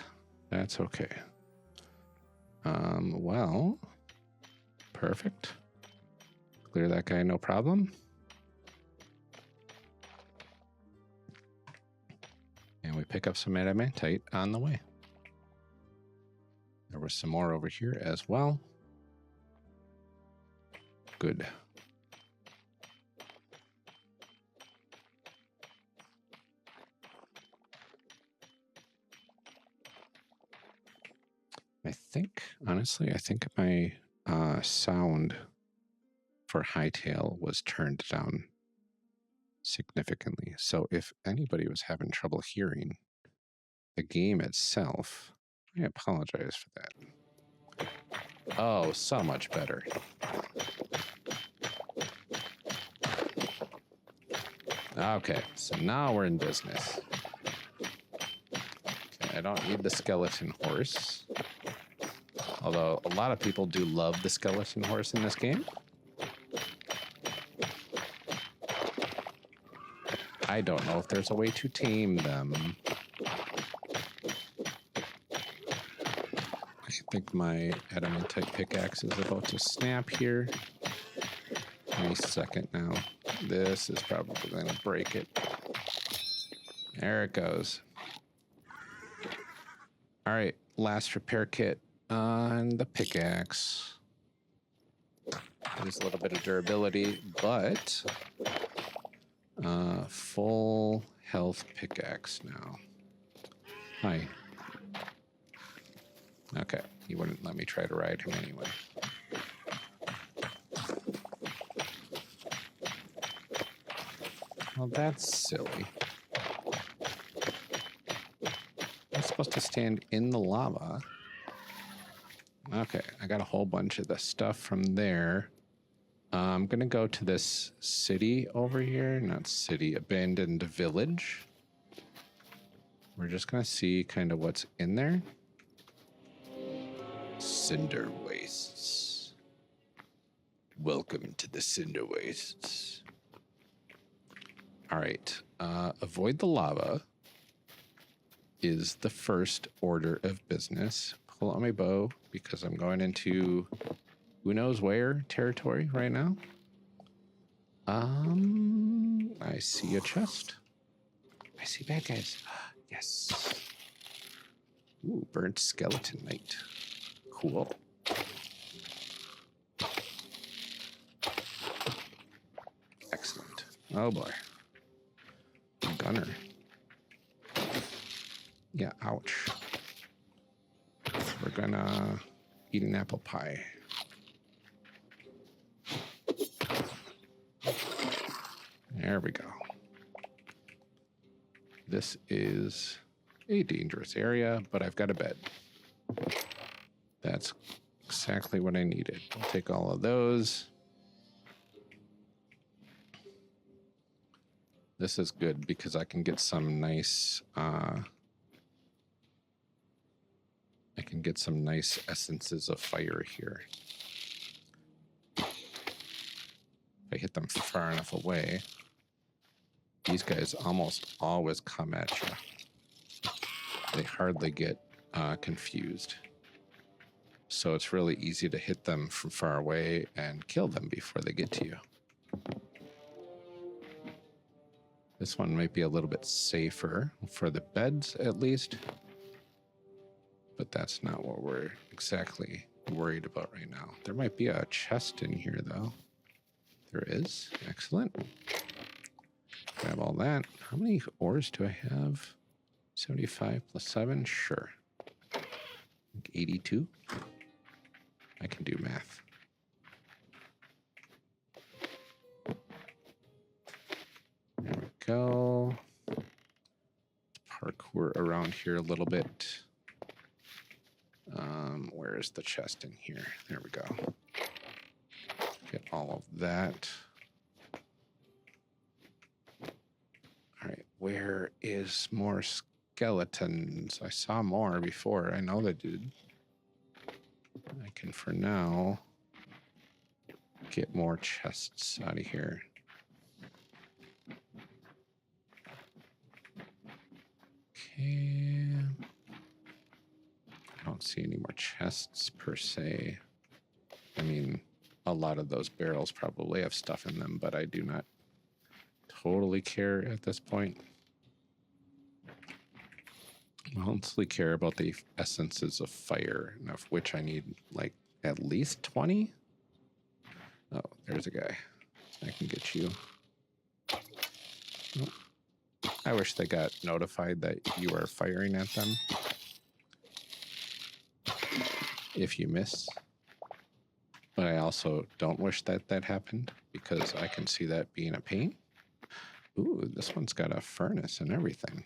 Speaker 1: That's okay. Well, perfect. Clear that guy, no problem. And we pick up some adamantite on the way. There was some more over here as well. Good. I think, honestly, I think my sound for Hytale was turned down significantly. So if anybody was having trouble hearing the game itself, I apologize for that. Oh, so much better. Okay, so now we're in business. Okay, I don't need the skeleton horse. Although a lot of people do love the skeleton horse in this game. I don't know if there's a way to tame them. think my adamantite pickaxe is about to snap here. Any second now. This is probably going to break it. There it goes. All right, last repair kit on the pickaxe. There's a little bit of durability, but full health pickaxe now. Hi. Okay, he wouldn't let me try to ride him anyway. Well, that's silly. I'm supposed to stand in the lava. Okay, I got a whole bunch of the stuff from there. I'm going to go to this city over here. Not city, abandoned village. We're just going to see kind of what's in there. Cinder wastes. Welcome to the cinder wastes. All right. Avoid the lava is the first order of business. Pull out my bow because I'm going into who knows where territory right now. I see a chest. I see bad guys. Yes. Ooh, burnt skeletonite. Cool. Excellent. Oh boy. Gunner. Yeah, ouch. We're gonna eat an apple pie. There we go. This is a dangerous area, but I've got a bed. That's exactly what I needed. I'll take all of those. This is good because I can get some nice essences of fire here. If I hit them far enough away, these guys almost always come at you. They hardly get confused. So it's really easy to hit them from far away and kill them before they get to you. This one might be a little bit safer for the beds, at least. But that's not what we're exactly worried about right now. There might be a chest in here, though. There is. Excellent. Grab all that. How many ores do I have? 75 plus 7? Sure. 82. I can do math. There we go. Parkour around here a little bit. Where is the chest in here? There we go. Get all of that. All right, where is more skeletons? I saw more before. I know they did. I can, for now, get more chests out of here. Okay. I don't see any more chests per se. I mean, a lot of those barrels probably have stuff in them, but I do not totally care at this point. I mostly care about the essences of fire, of which I need like at least 20. Oh, there's a guy. I can get you. Oh. I wish they got notified that you are firing at them if you miss. But I also don't wish that that happened because I can see that being a pain. Ooh, this one's got a furnace and everything.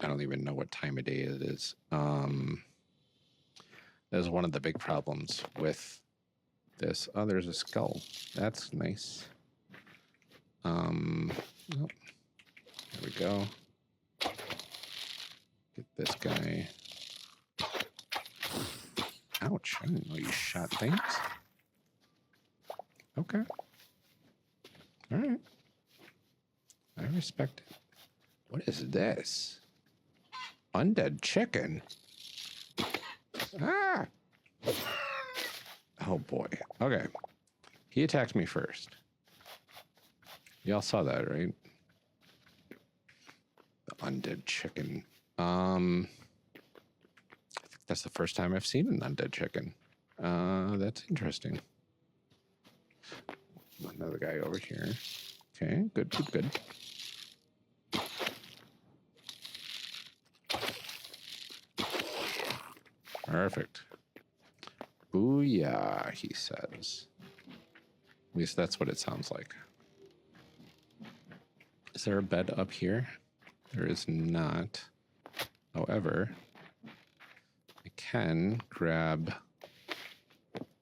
Speaker 1: I don't even know what time of day it is. That's one of the big problems with this. Oh, there's a skull. That's nice. Oh, there we go. Get this guy. Ouch, I didn't know you shot things. Okay. All right. I respect it. What is this? Undead chicken? Ah! Oh boy. Okay. He attacked me first. Y'all saw that, right? The undead chicken. I think that's the first time I've seen an undead chicken. That's interesting. Another guy over here. Okay, good, good, good. Perfect. Booyah, he says. At least that's what it sounds like. Is there a bed up here? There is not. However, I can grab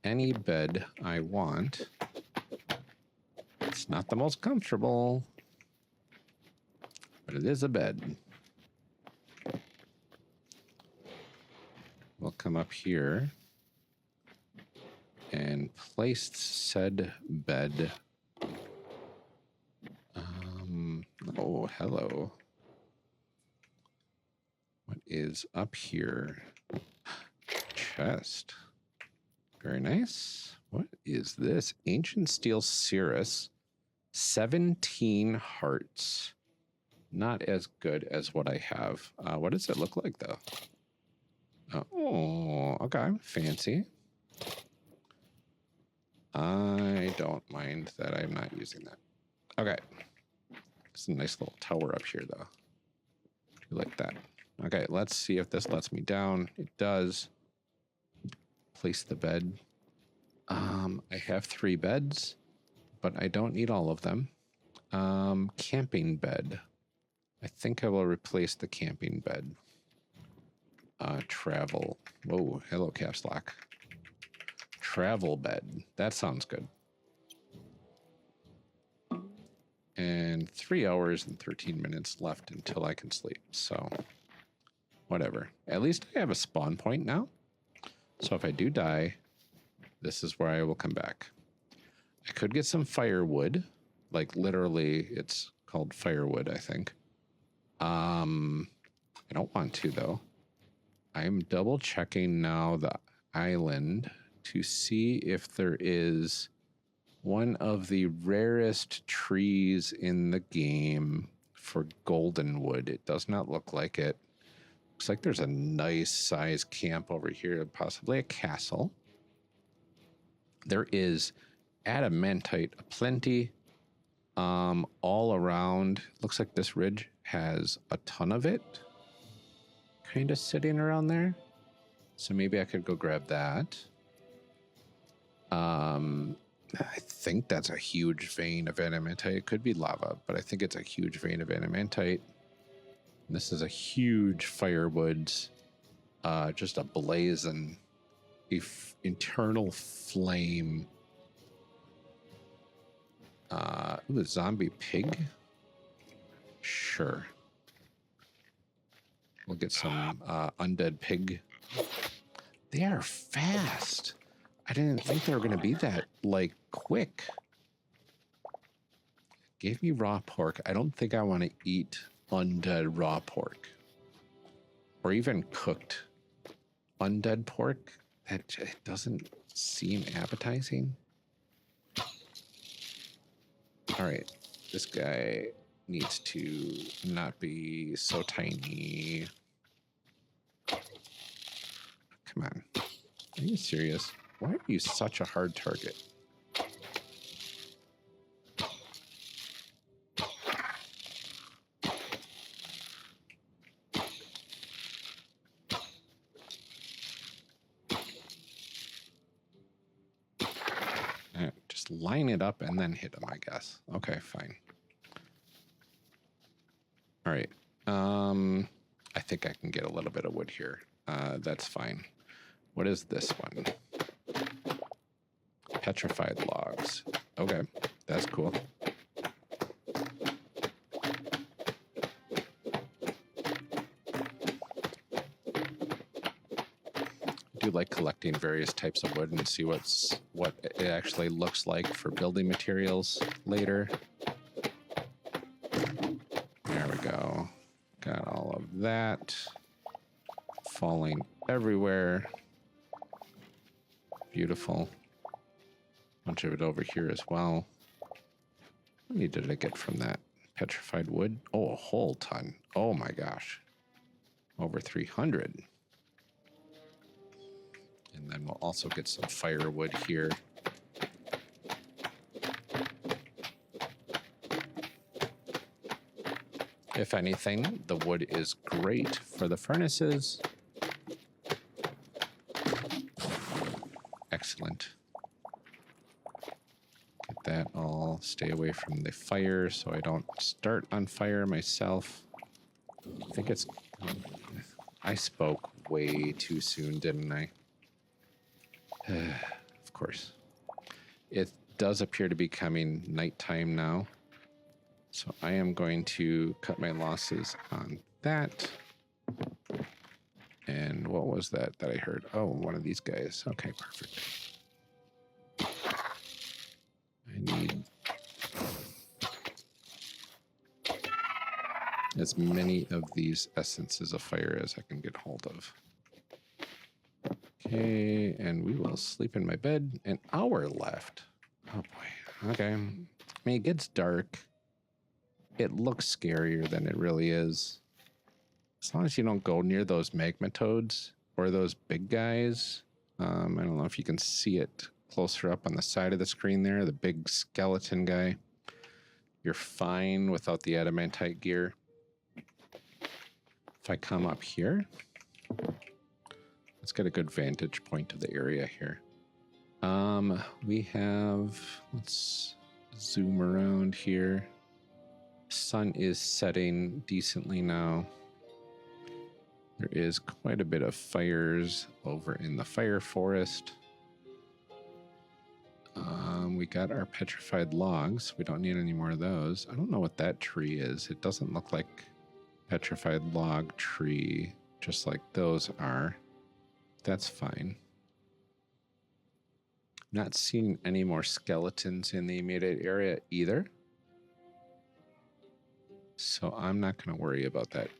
Speaker 1: any bed I want. It's not the most comfortable, but it is a bed. We'll come up here and place said bed. Oh, hello. What is up here? Chest. Very nice. What is this? Ancient steel cirrus. 17 hearts. Not as good as what I have. What does it look like, though? Oh, okay. Fancy. I don't mind that I'm not using that. Okay. It's a nice little tower up here, though. I like that. Okay, let's see if this lets me down. It does. Place the bed. I have 3 beds, but I don't need all of them. Camping bed. I think I will replace the camping bed. Travel. Whoa, hello, caps lock. Travel bed. That sounds good. And 3 hours and 13 minutes left until I can sleep. So, whatever. At least I have a spawn point now. So if I do die, this is where I will come back. I could get some firewood. Like literally, it's called firewood, I think. I don't want to, though. I'm double checking now the island to see if there is one of the rarest trees in the game for golden wood. It does not look like it. Looks like there's a nice size camp over here, possibly a castle. There is adamantite aplenty all around. Looks like this ridge has a ton of it kind of sitting around there. So maybe I could go grab that. I think that's a huge vein of adamantite. It could be lava, but I think it's a huge vein of adamantite. And this is a huge firewoods, just a blazing internal flame. Ooh, a zombie pig? Sure. We'll get some undead pig. They are fast. I didn't think they were going to be that, like, quick. Gave me raw pork. I don't think I want to eat undead raw pork. Or even cooked undead pork. That it doesn't seem appetizing. All right. This guy needs to not be so tiny. Come on. Are you serious? Why are you such a hard target? Just line it up and then hit him, I guess. Okay, fine. All right. I think I can get a little bit of wood here. That's fine. What is this one? Petrified logs. Okay, that's cool. I do like collecting various types of wood and see what it actually looks like for building materials later. There we go. that. Falling everywhere. Beautiful. Bunch of it over here as well. How many did I get from that? Petrified wood? Oh, a whole ton. Oh my gosh. Over 300. And then we'll also get some firewood here. If anything, the wood is great for the furnaces. Excellent. Get that all. Stay away from the fire so I don't start on fire myself. I think it's... I spoke way too soon, didn't I? Of course. It does appear to be coming nighttime now. So I am going to cut my losses on that. And what was that I heard? Oh, one of these guys. Okay, perfect. I need as many of these essences of fire as I can get hold of. Okay, and we will sleep in my bed. An hour left. Oh boy. Okay. I mean, it gets dark. It looks scarier than it really is. As long as you don't go near those magma toads or those big guys. I don't know if you can see it closer up on the side of the screen there, the big skeleton guy. You're fine without the adamantite gear. If I come up here, let's get a good vantage point of the area here. We have, let's zoom around here. Sun is setting decently now. There is quite a bit of fires over in the fire forest. We got our petrified logs. We don't need any more of those. I don't know what that tree is. It doesn't look like petrified log tree, just like those are. That's fine. Not seeing any more skeletons in the immediate area either. So I'm not going to worry about that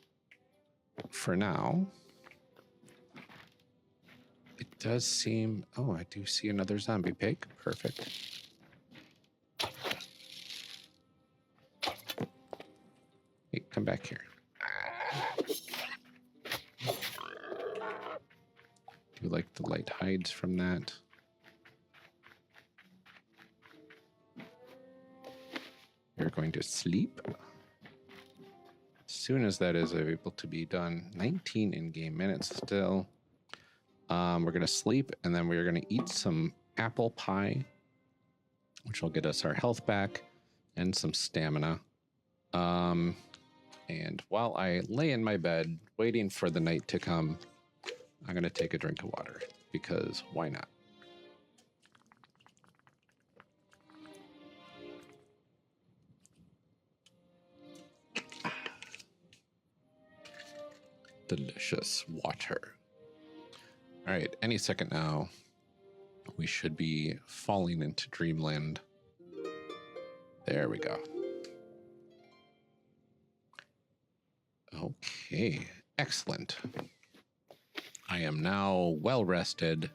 Speaker 1: for now. It does seem... Oh, I do see another zombie pig. Perfect. Hey, come back here. Do you like the light hides from that? You're going to sleep. As soon as that is able to be done, 19 in-game minutes still. We're going to sleep, and then we're going to eat some apple pie, which will get us our health back and some stamina. And while I lay in my bed waiting for the night to come, I'm going to take a drink of water, because why not? Delicious water. All right, any second now, we should be falling into dreamland. There we go. Okay, excellent. I am now well rested.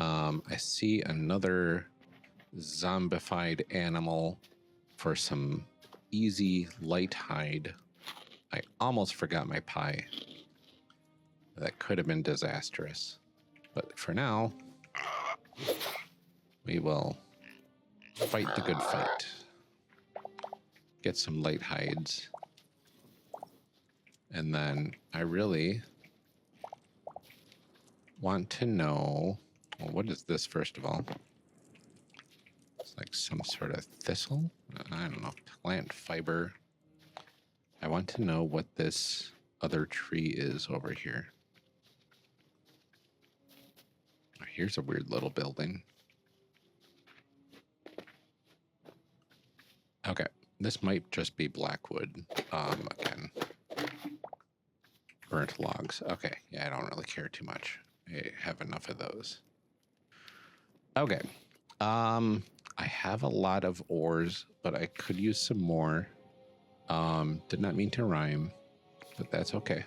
Speaker 1: I see another zombified animal for some easy light hide. I almost forgot my pie. That could have been disastrous. But for now, we will fight the good fight. Get some light hides. And then I really want to know, well, what is this first of all? It's like some sort of thistle? I don't know, plant fiber. I want to know what this other tree is over here. Here's a weird little building. Okay, this might just be blackwood. Again, burnt logs. Okay, yeah, I don't really care too much. I have enough of those. Okay, I have a lot of ores, but I could use some more. Did not mean to rhyme, but that's okay.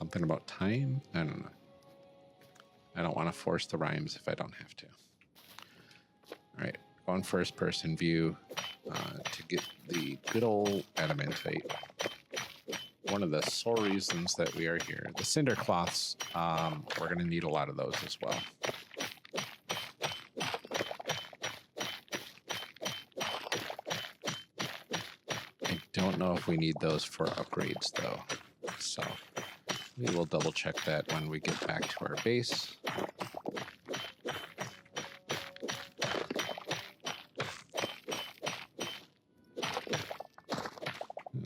Speaker 1: Something about time? I don't know. I don't want to force the rhymes if I don't have to. All right, going first person view to get the good old adamantite. One of the sole reasons that we are here. The cinder cloths, we're going to need a lot of those as well. I don't know if we need those for upgrades though. So we will double check that when we get back to our base.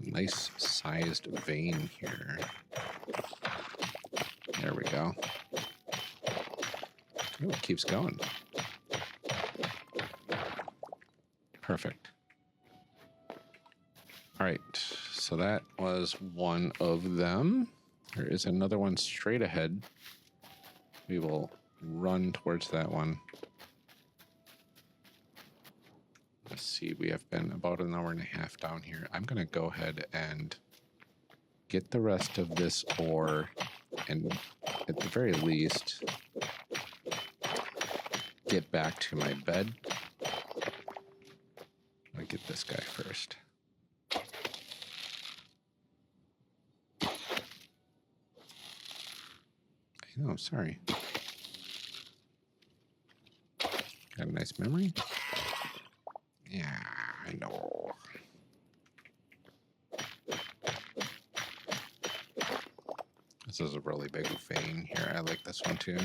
Speaker 1: Nice sized vein here. There we go. Oh, it keeps going. Perfect. All right, so that was one of them. There is another one straight ahead. We will run towards that one. Let's see, we have been about an hour and a half down here. I'm going to go ahead and get the rest of this ore and at the very least get back to my bed. I'll get this guy first. Oh, I'm sorry. Got a nice memory. Yeah, I know. This is a really big vein here. I like this one too.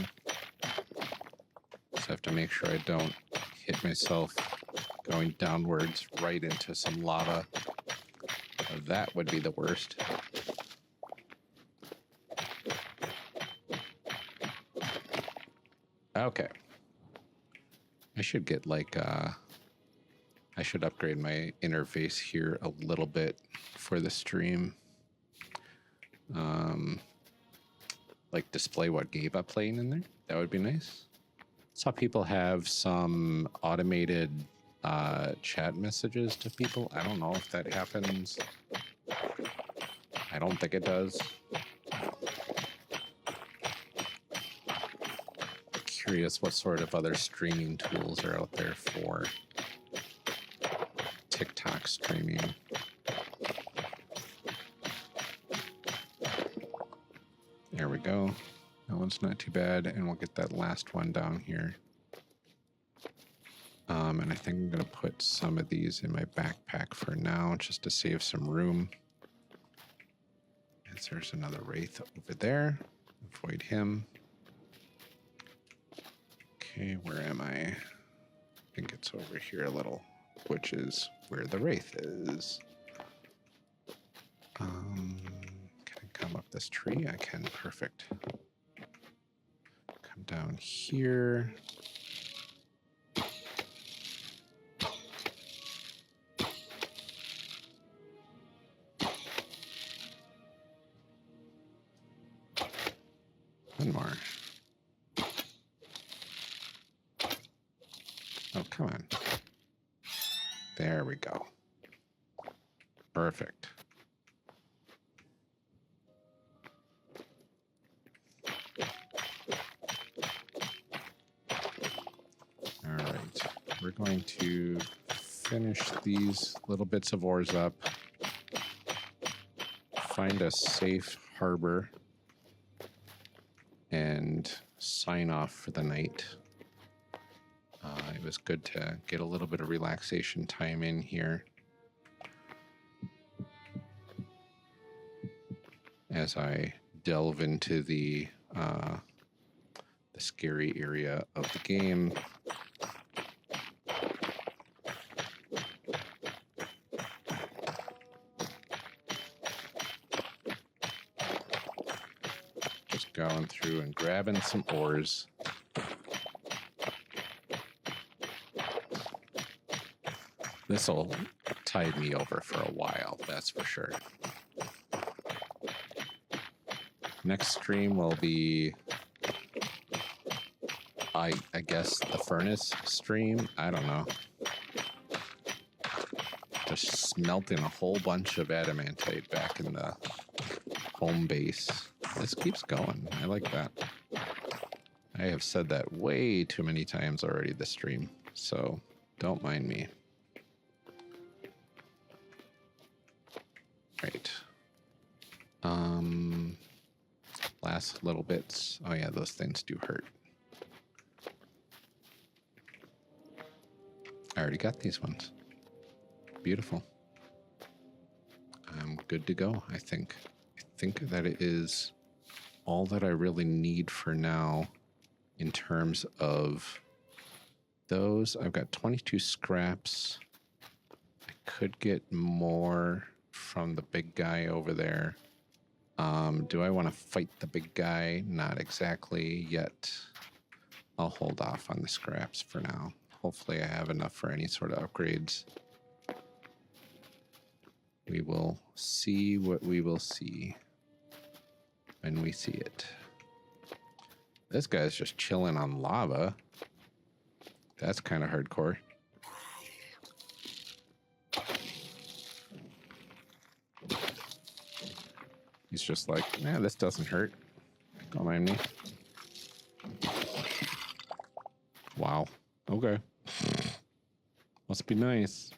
Speaker 1: Just have to make sure I don't hit myself going downwards right into some lava. That would be the worst. Okay. I should get like I should upgrade my interface here a little bit for the stream. Like display what game I'm playing in there. That would be nice. Saw people have some automated chat messages to people. I don't know if that happens. I don't think it does. Curious what sort of other streaming tools are out there for TikTok streaming. There we go. That one's not too bad, and we'll get that last one down here. And I think I'm going to put some of these in my backpack for now, just to save some room. As there's another wraith over there. Avoid him. Okay, where am I? I think it's over here a little, which is where the wraith is. Can I come up this tree? I can. Perfect. Come down here. One more. Oh, come on. There we go. Perfect. All right. We're going to finish these little bits of ores up. Find a safe harbor. And sign off for the night. It was good to get a little bit of relaxation time in here as I delve into the scary area of the game. Just going through and grabbing some ores. This will tide me over for a while, that's for sure. Next stream will be, I guess, the furnace stream. I don't know. Just smelting a whole bunch of adamantite back in the home base. This keeps going. I like that. I have said that way too many times already this stream, so don't mind me. Right. Last little bits. Oh yeah, those things do hurt. I already got these ones. Beautiful. I'm good to go, I think. I think that it is all that I really need for now in terms of those. I've got 22 scraps. I could get more from the big guy over there. Do I want to fight the big guy? Not exactly yet. I'll hold off on the scraps for now. Hopefully I have enough for any sort of upgrades. We will see what we will see when we see it. This guy's just chilling on lava. That's kind of hardcore. He's just like, yeah, this doesn't hurt. Don't mind me. Wow. Okay. Must be nice.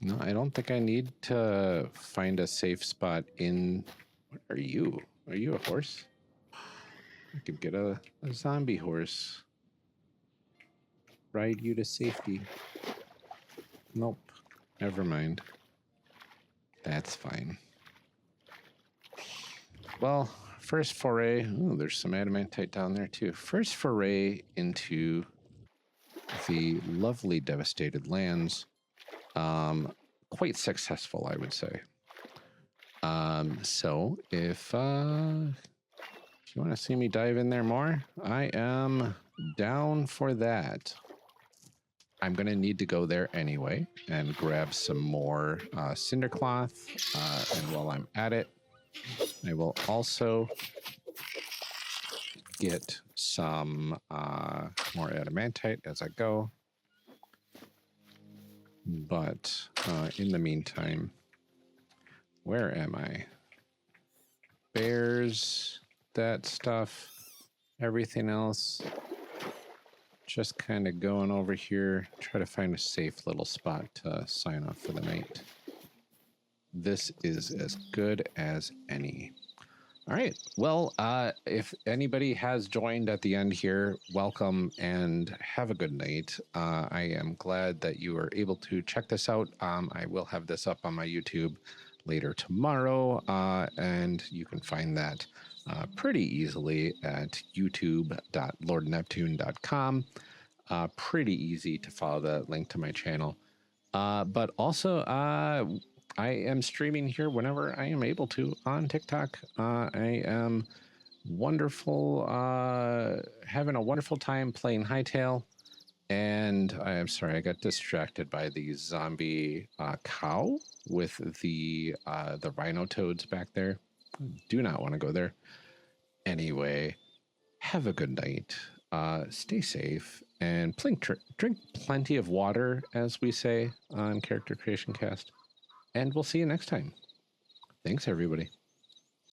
Speaker 1: No, I don't think I need to find a safe spot in... What are you? Are you a horse? I could get a zombie horse. Ride you to safety. Nope. Never mind. That's fine. Well, first foray... Ooh, there's some adamantite down there too. First foray into the lovely devastated lands. Quite successful, I would say. So if you want to see me dive in there more, I am down for that. I'm going to need to go there anyway and grab some more cinder cloth. And while I'm at it, I will also get some more adamantite as I go. But in the meantime, where am I? Bears, that stuff, everything else. Just kind of going over here, try to find a safe little spot to sign off for the night. This is as good as any. All right. Well, if anybody has joined at the end here, welcome and have a good night. I am glad that you are able to check this out. I will have this up on my YouTube later tomorrow, and you can find that pretty easily at youtube.lordneptune.com. Pretty easy to follow the link to my channel. But also, I am streaming here whenever I am able to on TikTok. I am wonderful, having a wonderful time playing Hytale. And I am sorry, I got distracted by the zombie cow with the rhino toads back there. Do not want to go there. Anyway, have a good night. Stay safe and drink plenty of water, as we say on Character Creation Cast. And we'll see you next time. Thanks, everybody.